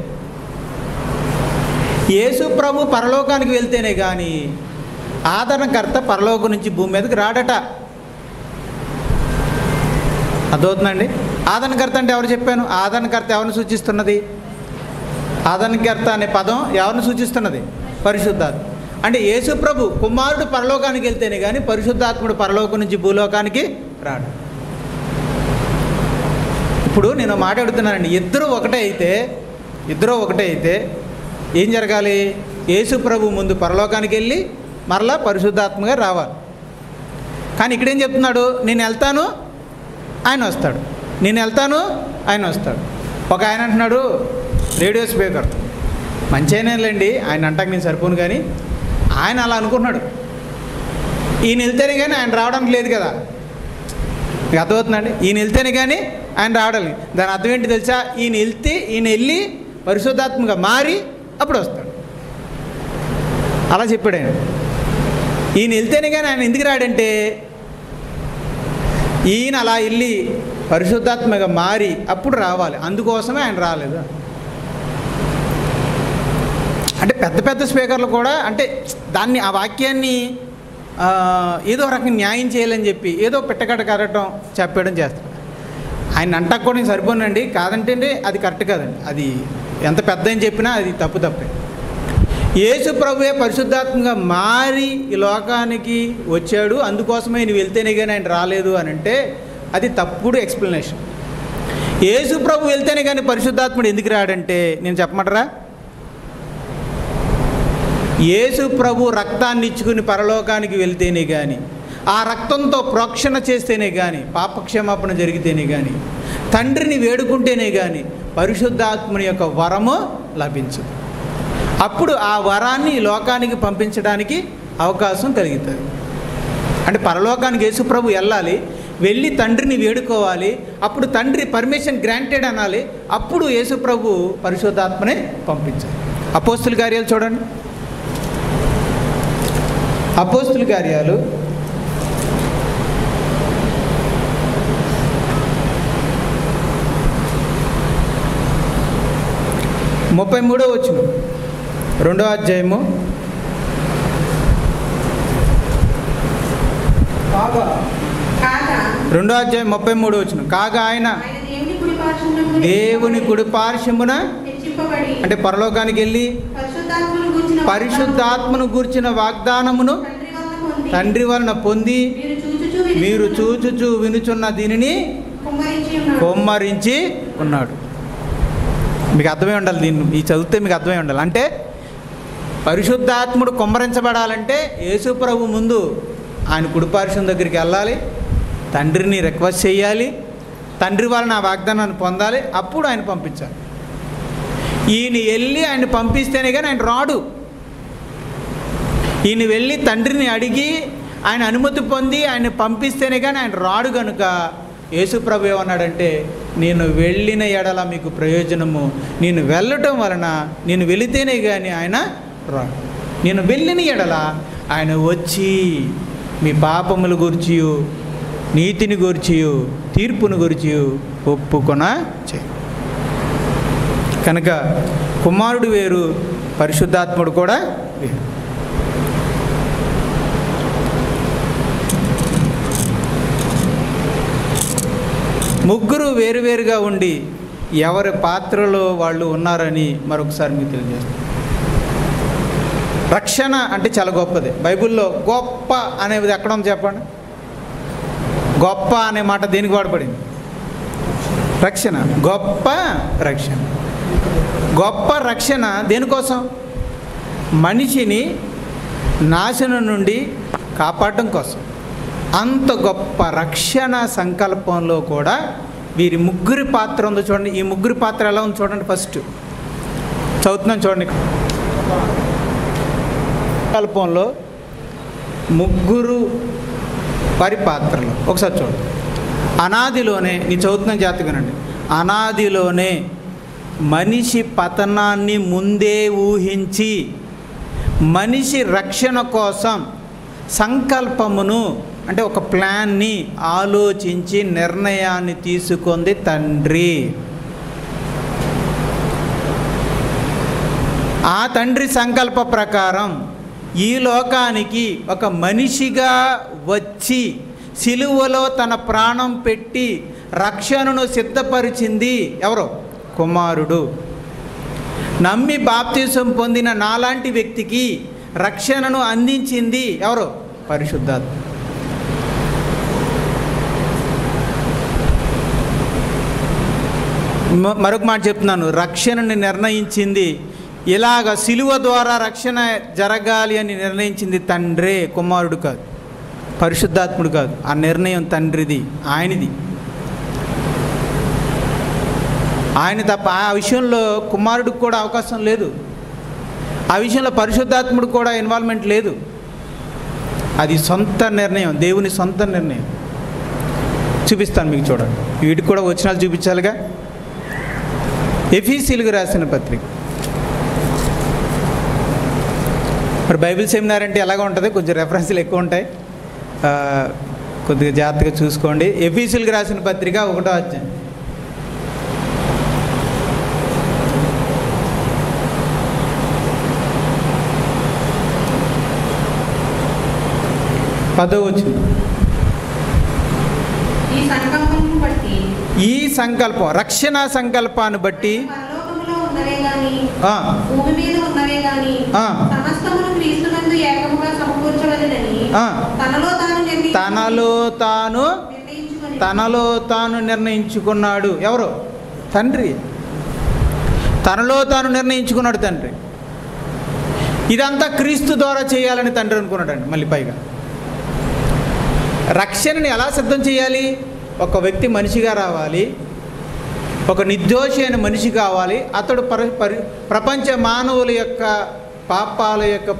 యేసు ప్రభు పరలోకానికి వెళ్తేనే కానీ ఆదరణకర్త పరలోకం నుంచి భూమి మీదకి రాడట. అర్థమవుతుందండి? ఆదరణకర్త అంటే ఎవరు చెప్పాను? ఆదరణకర్త ఎవరిని సూచిస్తున్నది? ఆదరణకర్త అనే పదం ఎవరిని సూచిస్తున్నది? పరిశుద్ధాత్మ. అంటే యేసు ప్రభు కుమారుడు పరలోకానికి వెళ్తేనే కానీ పరిశుద్ధాత్ముడు పరలోకం నుంచి భూలోకానికి రాడు. ఇప్పుడు నేను మాట్లాడుతున్నానండి, ఇద్దరు ఒకటే అయితే ఏం జరగాలి? యేసు ప్రభు ముందు పరలోకానికి వెళ్ళి మరలా పరిశుద్ధాత్మగా రావాలి. కానీ ఇక్కడేం చెప్తున్నాడు? నేను వెళ్తాను, ఆయన వస్తాడు, నేను వెళ్తాను, ఆయన వస్తాడు. ఒక ఆయన అంటున్నాడు, రేడియో స్పీకర్ మంచి అయినాలేండి, ఆయన అంటాక నేను సరిపోను, కానీ ఆయన అలా అనుకుంటున్నాడు. ఈయన వెళ్తేనే కానీ ఆయన రావడానికి లేదు కదా. మీకు అర్థమవుతుందండి? ఈయన వెళ్తేనే కానీ ఆయన రావడం లేదు. దాని అర్థం ఏంటి తెలుసా? ఈయన వెళ్ళి పరిశుద్ధాత్మగా మారి అప్పుడు వస్తాడు. అలా చెప్పాడు ఆయన. ఈయన వెళ్తేనే కానీ ఆయన ఎందుకు రాడంటే, ఈయన అలా వెళ్ళి పరిశుద్ధాత్మగా మారి అప్పుడు రావాలి, అందుకోసమే ఆయన రాలేదు. అంటే పెద్ద పెద్ద స్పీకర్లు కూడా అంటే దాన్ని ఆ వాక్యాన్ని ఏదో రకంగా న్యాయం చేయాలని చెప్పి ఏదో పెట్టకట్ట కరగటం చెప్పడం చేస్తాడు. ఆయన అంటాక కూడా నేను సరిపోనండి, కాదంటే అది కరెక్ట్ కాదండి. అది ఎంత పెద్ద అని చెప్పినా అది తప్పే. యేసు ప్రభువే పరిశుద్ధాత్మగా మారి ఈ లోకానికి వచ్చాడు, అందుకోసమే నేను వెళ్తేనే కానీ ఆయన రాలేదు అని అంటే అది తప్పుడు ఎక్స్ప్లెనేషన్. యేసు ప్రభు వెళ్తేనే కానీ పరిశుద్ధాత్ముడు ఎందుకు రాడంటే నేను చెప్పమంటారా? యేసు ప్రభు రక్తాన్ని ఇచ్చుకుని పరలోకానికి వెళ్తేనే కానీ, ఆ రక్తంతో ప్రోక్షణ చేస్తేనే కానీ, పాపక్షమాపణ జరిగితేనే కానీ, తండ్రిని వేడుకుంటేనే కానీ పరిశుద్ధాత్ముని యొక్క వరము లభించదు. అప్పుడు ఆ వరాన్ని లోకానికి పంపించడానికి అవకాశం కలుగుతుంది. అంటే పరలోకానికి యేసు ప్రభు వెళ్ళాలి, వెళ్ళి తండ్రిని వేడుకోవాలి, అప్పుడు తండ్రి పర్మిషన్ గ్రాంటెడ్ అనాలి, అప్పుడు యేసు ప్రభు పరిశుద్ధాత్మని పంపించాలి. అపోస్తుల కార్యాలు చూడండి. అపోస్తుల కార్యాలు 33వ వచనం, 2వ అధ్యాయము. రెండో అధ్యాయం 33వ వచనం. కాగా ఆయన దేవుని కుడి పార్శ్వమున అంటే పరలోకానికి వెళ్ళి పరిశుద్ధాత్మను గూర్చిన వాగ్దానమును తండ్రి వలన పొంది మీరు చూచుచు వినుచున్న దీనిని కొమ్మరించి ఉన్నాడు. మీకు అర్థమై ఉండాలి, దీన్ని ఈ చదివితే మీకు అర్థమై ఉండాలి. అంటే పరిశుద్ధాత్ముడు కొమ్మరించబడాలంటే యేసు ప్రభు ముందు ఆయన కుడిపార్శ్వం దగ్గరికి వెళ్ళాలి, తండ్రిని రిక్వెస్ట్ చేయాలి, తండ్రి వలన ఆ వాగ్దానాన్ని పొందాలి, అప్పుడు ఆయన పంపించాలి. ఈయన వెళ్ళి ఆయన పంపిస్తేనే కానీ ఆయన రాడు. ఈయన వెళ్ళి తండ్రిని అడిగి ఆయన అనుమతి పొంది ఆయన పంపిస్తేనే కానీ ఆయన రాడు. కనుక యేసు ప్రభు ఏమన్నాడంటే, నేను వెళ్ళిన ఎడల మీకు ప్రయోజనము, నేను వెళ్ళటం వలన నేను వెళితేనే కానీ ఆయన రాడు. నేను వెళ్ళిన ఎడల ఆయన వచ్చి మీ పాపముల గురించియు నీతిని గురించియు తీర్పును గురించియు ఒప్పుకొన చేయి. కనుక కుమారుడు వేరు, పరిశుద్ధాత్ముడు కూడా వేరు. ముగ్గురు వేరువేరుగా ఉండి ఎవరి పాత్రలో వాళ్ళు ఉన్నారని మరొకసారి మీకు తెలియజేస్తాను. రక్షణ అంటే చాలా గొప్పది. బైబిల్లో గొప్ప అనేది ఎక్కడ ఉంది చెప్పండి? గొప్ప అనే మాట దేనికి వాడబడింది? రక్షణ. గొప్ప రక్షణ. గొప్ప రక్షణ దేనికోసం? మనిషిని నాశనం నుండి కాపాడటం కోసం. అంత గొప్ప రక్షణ సంకల్పంలో కూడా వీరి ముగ్గురి పాత్ర ఉందో చూడండి. ఈ ముగ్గురి పాత్ర ఎలా ఉంది చూడండి. ఫస్ట్ చదువుతున్నాను చూడండి. సంకల్పంలో ముగ్గురు వారి పాత్రలు. ఒకసారి చూడండి. అనాదిలోనే, నేను చదువుతున్న జాతకనండి, అనాదిలోనే మనిషి పతనాన్ని ముందే ఊహించి మనిషి రక్షణ కోసం సంకల్పమును, అంటే ఒక ప్లాన్ని ఆలోచించి నిర్ణయాన్ని తీసుకుంది తండ్రి. ఆ తండ్రి సంకల్ప ప్రకారం ఈ లోకానికి ఒక మనిషిగా వచ్చి సిలువలో తన ప్రాణం పెట్టి రక్షణను సిద్ధపరిచింది ఎవరో? కుమారుడు. నమ్మి బాప్తిసం పొందిన నాలాంటి వ్యక్తికి రక్షణను అందించింది ఎవరో? పరిశుద్ధాత్మ. మరొక మాట చెప్తున్నాను, రక్షణని నిర్ణయించింది, ఇలాగ సిలువ ద్వారా రక్షణ జరగాలి అని నిర్ణయించింది తండ్రే, కుమారుడు కాదు, పరిశుద్ధాత్ముడు కాదు. ఆ నిర్ణయం తండ్రిది, ఆయనది. ఆయన తప్ప ఆ విషయంలో కుమారుడికి కూడా అవకాశం లేదు. ఆ విషయంలో పరిశుద్ధాత్ముడు కూడా ఇన్వాల్వ్మెంట్ లేదు. అది సొంత నిర్ణయం, దేవుని సొంత నిర్ణయం. చూపిస్తాను మీకు, చూడండి. వీటికి కూడా వచనాలు చూపించాలిగా. ఎఫీసీయులకు రాసిన పత్రిక. మరి బైబిల్ సెమినార్ అంటే ఎలాగ ఉంటుంది? కొంచెం రెఫరెన్స్లు ఎక్కువ ఉంటాయి, కొద్దిగా జాగ్రత్తగా చూసుకోండి. ఎఫీసీయులకు రాసిన పత్రిక 1వ అధ్యాయం. ఈ సంకల్పం, రక్షణ సంకల్పాన్ని బట్టి తనలో తాను నిర్ణయించుకున్నాడు. ఎవరు? తండ్రి. తనలో తాను నిర్ణయించుకున్నాడు తండ్రి. ఇదంతా క్రీస్తు ద్వారా చేయాలని తండ్రి అనుకున్నాడండి. మళ్ళీ పైగా రక్షణని ఎలా సిద్ధం చేయాలి? ఒక వ్యక్తి మనిషిగా రావాలి, ఒక నిర్దోషి అయిన మనిషి కావాలి. అతడు ప్రపంచ మానవుల యొక్క పాపాల యొక్క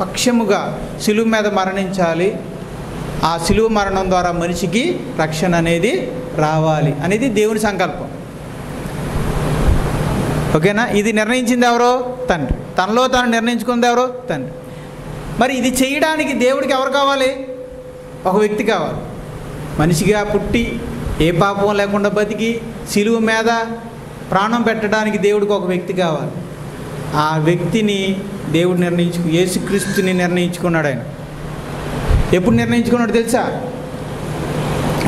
పక్షముగా సిలువ మీద మరణించాలి. ఆ సిలువ మరణం ద్వారా మనిషికి రక్షణ అనేది రావాలి అనేది దేవుని సంకల్పం. ఓకేనా? ఇది నిర్ణయించింది ఎవరో? తండ్రి. తనలో తాను నిర్ణయించుకుంది ఎవరో? తండ్రి. మరి ఇది చేయడానికి దేవుడికి ఎవరు కావాలి? ఒక వ్యక్తి కావాలి. మనిషిగా పుట్టి ఏ పాపం లేకుండా బతికి సిలువ మీద ప్రాణం పెట్టడానికి దేవుడికి ఒక వ్యక్తి కావాలి. ఆ వ్యక్తిని దేవుడు యేసుక్రీస్తుని నిర్ణయించుకున్నాడు. ఆయన ఎప్పుడు నిర్ణయించుకున్నాడు తెలుసా?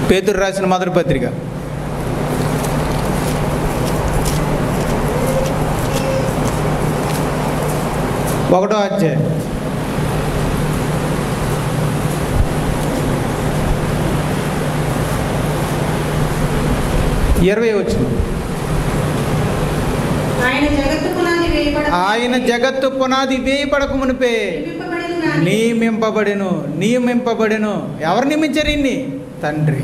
పేతురు రాసిన మొదటి పత్రిక 1వ అధ్యాయం 20వ వచనం. ఆయన జగత్తు పునాది వేయబడక మునిపే నియమింపబడెను. ఎవరు నియమించారు ఇన్ని? తండ్రి.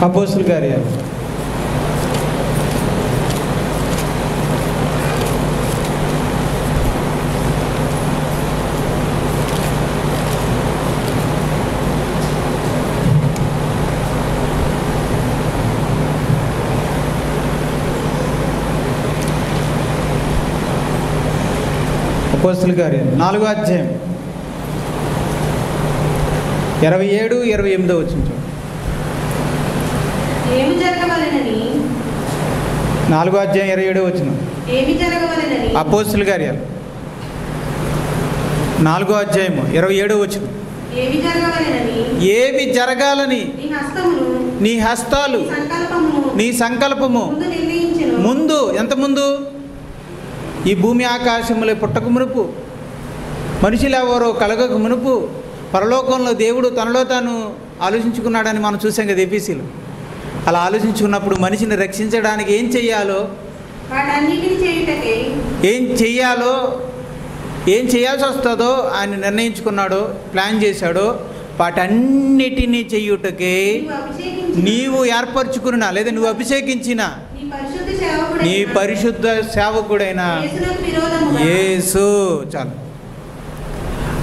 అపోస్తుల కార్యాలు 4వ అధ్యాయం 27, 28 వచ్చింది. 4వ అధ్యాయం 27 వచ్చిన అపోస్తుల కార్యాలు 4వ అధ్యాయం 27 వచ్చిన. ఏవి జరగాలని నీ హస్తాలు నీ సంకల్పము ముందు, ఎంత ముందు? ఈ భూమి ఆకాశములే పుట్టక మునుపు, మనుషులు ఎవరో కలగక మునుపు పరలోకంలో దేవుడు తనలో తాను ఆలోచించుకున్నాడని మనం చూసాం కదా ఎఫీసీలో. అలా ఆలోచించుకున్నప్పుడు మనిషిని రక్షించడానికి ఏం చెయ్యాలో వాటన్నిటిని చేయుటకై ఏం చెయ్యాలో, ఏం చేయాల్సి వస్తుందో ఆయన నిర్ణయించుకున్నాడో, ప్లాన్ చేశాడో, వాటన్నిటినీ చెయ్యుటకే నీవు ఏర్పరచుకున్నా లేదా నువ్వు అభిషేకించిన నీ పరిశుద్ధ సేవకుడైన యేసు. చాలు.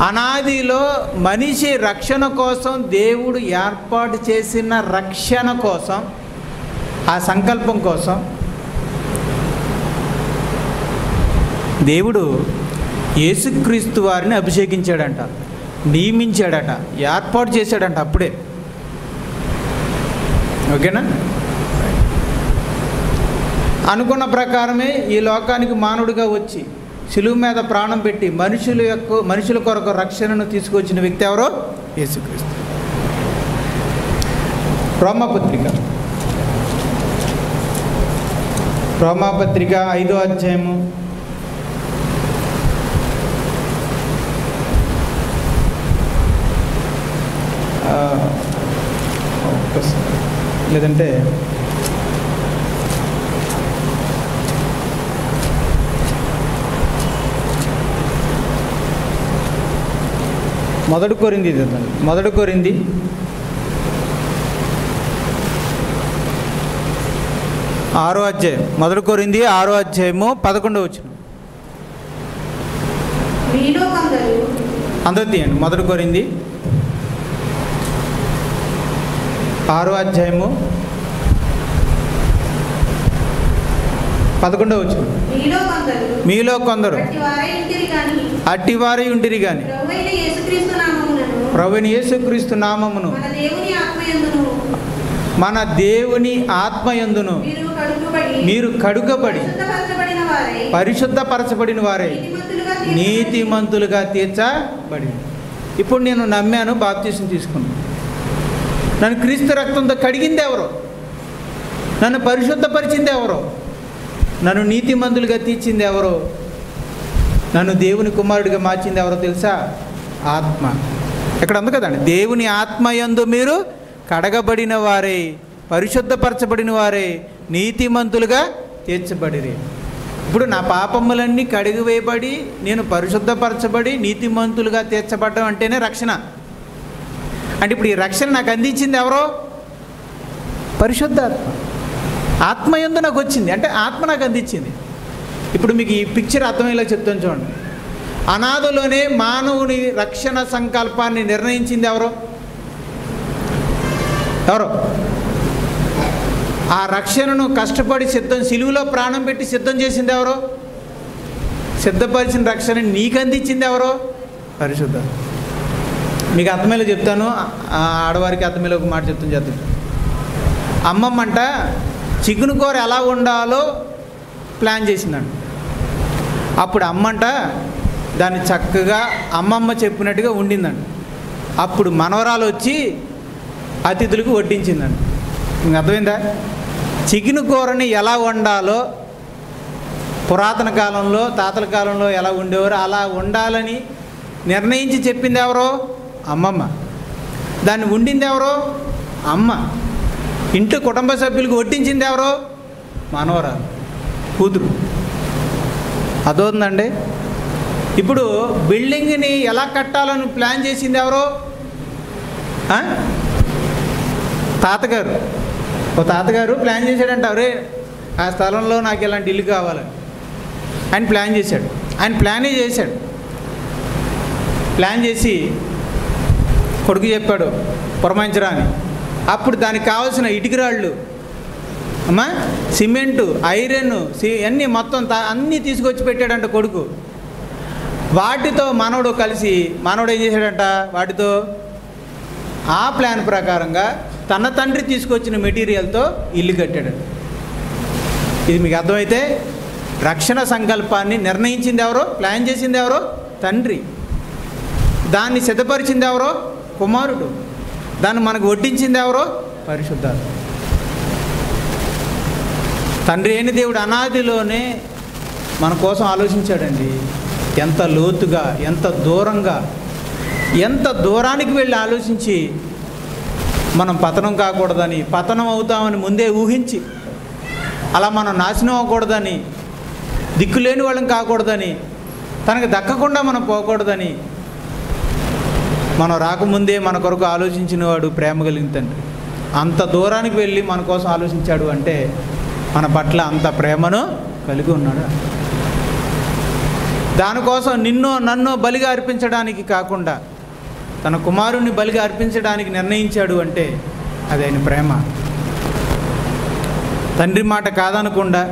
అనాదిలో మనిషి రక్షణ కోసం దేవుడు ఏర్పాటు చేసిన రక్షణ కోసం, ఆ సంకల్పం కోసం దేవుడు యేసుక్రీస్తు వారిని అభిషేకించాడంట, నియమించాడట, ఏర్పాటు చేశాడంట అప్పుడే. ఓకేనా? అనుకున్న ప్రకారమే ఈ లోకానికి మానవుడిగా వచ్చి శిలువ మీద ప్రాణం పెట్టి మనుషుల కొరకు రక్షణను తీసుకొచ్చిన వ్యక్తి ఎవరో? యేసుక్రీస్తు. రోమాపత్రిక 5వ అధ్యాయము 1 కొరింథీ 6వ అధ్యాయం 1 కొరింథీ 6వ అధ్యాయము 11వ వచనం. అందరూ తీయండి. 1 కొరింథీ 6వ అధ్యాయము 11వ వచనం. మీలో కొందరు అట్టివారై ఉంటిరి గాని ప్రభువైన యేసుక్రీస్తు నామమును మన దేవుని ఆత్మయందును మీరు కడుగబడి పరిశుద్ధపరచబడిన వారే నీతిమంతులుగా తీర్చబడి. ఇప్పుడు నేను నమ్మాను, బాప్తిసం తీసుకున్నాను. నన్ను క్రీస్తు రక్తంతో కడిగింది ఎవరో? నన్ను పరిశుద్ధపరిచింది ఎవరో? నన్ను నీతిమంతులుగా తీర్చింది ఎవరో? నన్ను దేవుని కుమారుడిగా మార్చింది ఎవరో తెలుసా? ఆత్మ. ఇక్కడ ఉంది కదండి, దేవుని ఆత్మయందు మీరు కడగబడిన వారే, పరిశుద్ధపరచబడిన వారే, నీతిమంతులుగా తీర్చబడిరి. ఇప్పుడు నా పాపములన్నీ కడిగివేయబడి నేను పరిశుద్ధపరచబడి నీతిమంతులుగా తీర్చబడడం అంటేనే రక్షణ. అంటే ఇప్పుడు ఈ రక్షణ నాకు అందించింది ఎవరో? పరిశుద్ధాత్మ. ఆత్మయందు నాకు వచ్చింది, అంటే ఆత్మ నాకు అందించింది. ఇప్పుడు మీకు ఈ పిక్చర్ అర్థమయ్యేలా చెప్తాను చూడండి. అనాదిలోనే మానవుని రక్షణ సంకల్పాన్ని నిర్ణయించింది ఎవరో? ఆ రక్షణను కష్టపడి సిలువలో ప్రాణం పెట్టి సిద్ధం చేసింది ఎవరో? సిద్ధపరిచిన రక్షణ నీకు అందించింది ఎవరో? పరిశుద్ధ. మీకు అర్థమయ్యేలా చెప్తాను, ఆడవారికి అర్థమయ్యేలా ఒక మాట చెప్తాను చేద్దాం. అమ్మమ్మంట చికెన్ కూర ఎలా వండాలో ప్లాన్ చేసిందంట. అప్పుడు అమ్మంట దాన్ని చక్కగా అమ్మమ్మ చెప్పినట్టుగా వండిందంట. అప్పుడు మనవరాలు వచ్చి అతిథులకు వడ్డించిందంట. ఇంక అర్థమైందా? చికెన్ కూరని ఎలా వండాలో పురాతన కాలంలో, తాతల కాలంలో ఎలా ఉండేవారో అలా వండాలని నిర్ణయించి చెప్పింది ఎవరో? అమ్మమ్మ. దాన్ని వండింది ఎవరో? అమ్మ. ఇంటి కుటుంబ సభ్యులకు వడ్డించింది ఎవరో? మనవరాలు, కూతురు. అదవుతుందండి. ఇప్పుడు బిల్డింగ్ని ఎలా కట్టాలని ప్లాన్ చేసింది ఎవరో? తాతగారు. ఓ తాతగారు ప్లాన్ చేశాడంట, అరే ఆ స్థలంలో నాకు ఇలాంటి ఇల్లు కావాలని ఆయన ప్లాన్ చేశాడు. ఆయన ప్లానే చేశాడు. ప్లాన్ చేసి కొడుకు చెప్పాడు పురమాయించరా అని. అప్పుడు దానికి కావాల్సిన ఇటుకరాళ్ళు, సిమెంటు, ఐరన్ అన్నీ మొత్తం అన్నీ తీసుకొచ్చి పెట్టాడంట కొడుకు. వాటితో మనవడు కలిసి మనవడు ఏం చేశాడంట, వాటితో ఆ ప్లాన్ ప్రకారంగా తన తండ్రి తీసుకొచ్చిన మెటీరియల్తో ఇల్లు కట్టాడంట. ఇది మీకు అర్థమైతే రక్షణ సంకల్పాన్ని నిర్ణయించింది ఎవరో? ప్లాన్ చేసింది ఎవరో? తండ్రి. దాన్ని సిద్ధపరిచింది ఎవరో? కుమారుడు. దాన్ని మనకు వడ్డించింది ఎవరో? పరిశుద్ధాత్మ. తండ్రి అయిన దేవుడు అనాదిలోనే మన కోసం ఆలోచించాడండి. ఎంత లోతుగా, ఎంత దూరంగా, ఎంత దూరానికి వెళ్ళి ఆలోచించి మనం పతనం కాకూడదని, పతనం అవుతామని ముందే ఊహించి, అలా మనం నాశనం అవ్వకూడదని దిక్కులేని వాళ్ళం కాకూడదని, తనకు దక్కకుండా మనం పోకూడదని మనం రాకముందే మన కొరకు ఆలోచించిన వాడు ప్రేమ కలిగిన తండ్రి. అంత దూరానికి వెళ్ళి మన కోసం ఆలోచించాడు అంటే మన పట్ల అంత ప్రేమను కలిగి ఉన్నాడు. దానికోసం నిన్నో నన్నో బలిగా అర్పించడానికి కాకుండా తన కుమారుణ్ణి బలిగా అర్పించడానికి నిర్ణయించాడు అంటే అది ఆయన ప్రేమ. తండ్రి మాట కాదనకుండా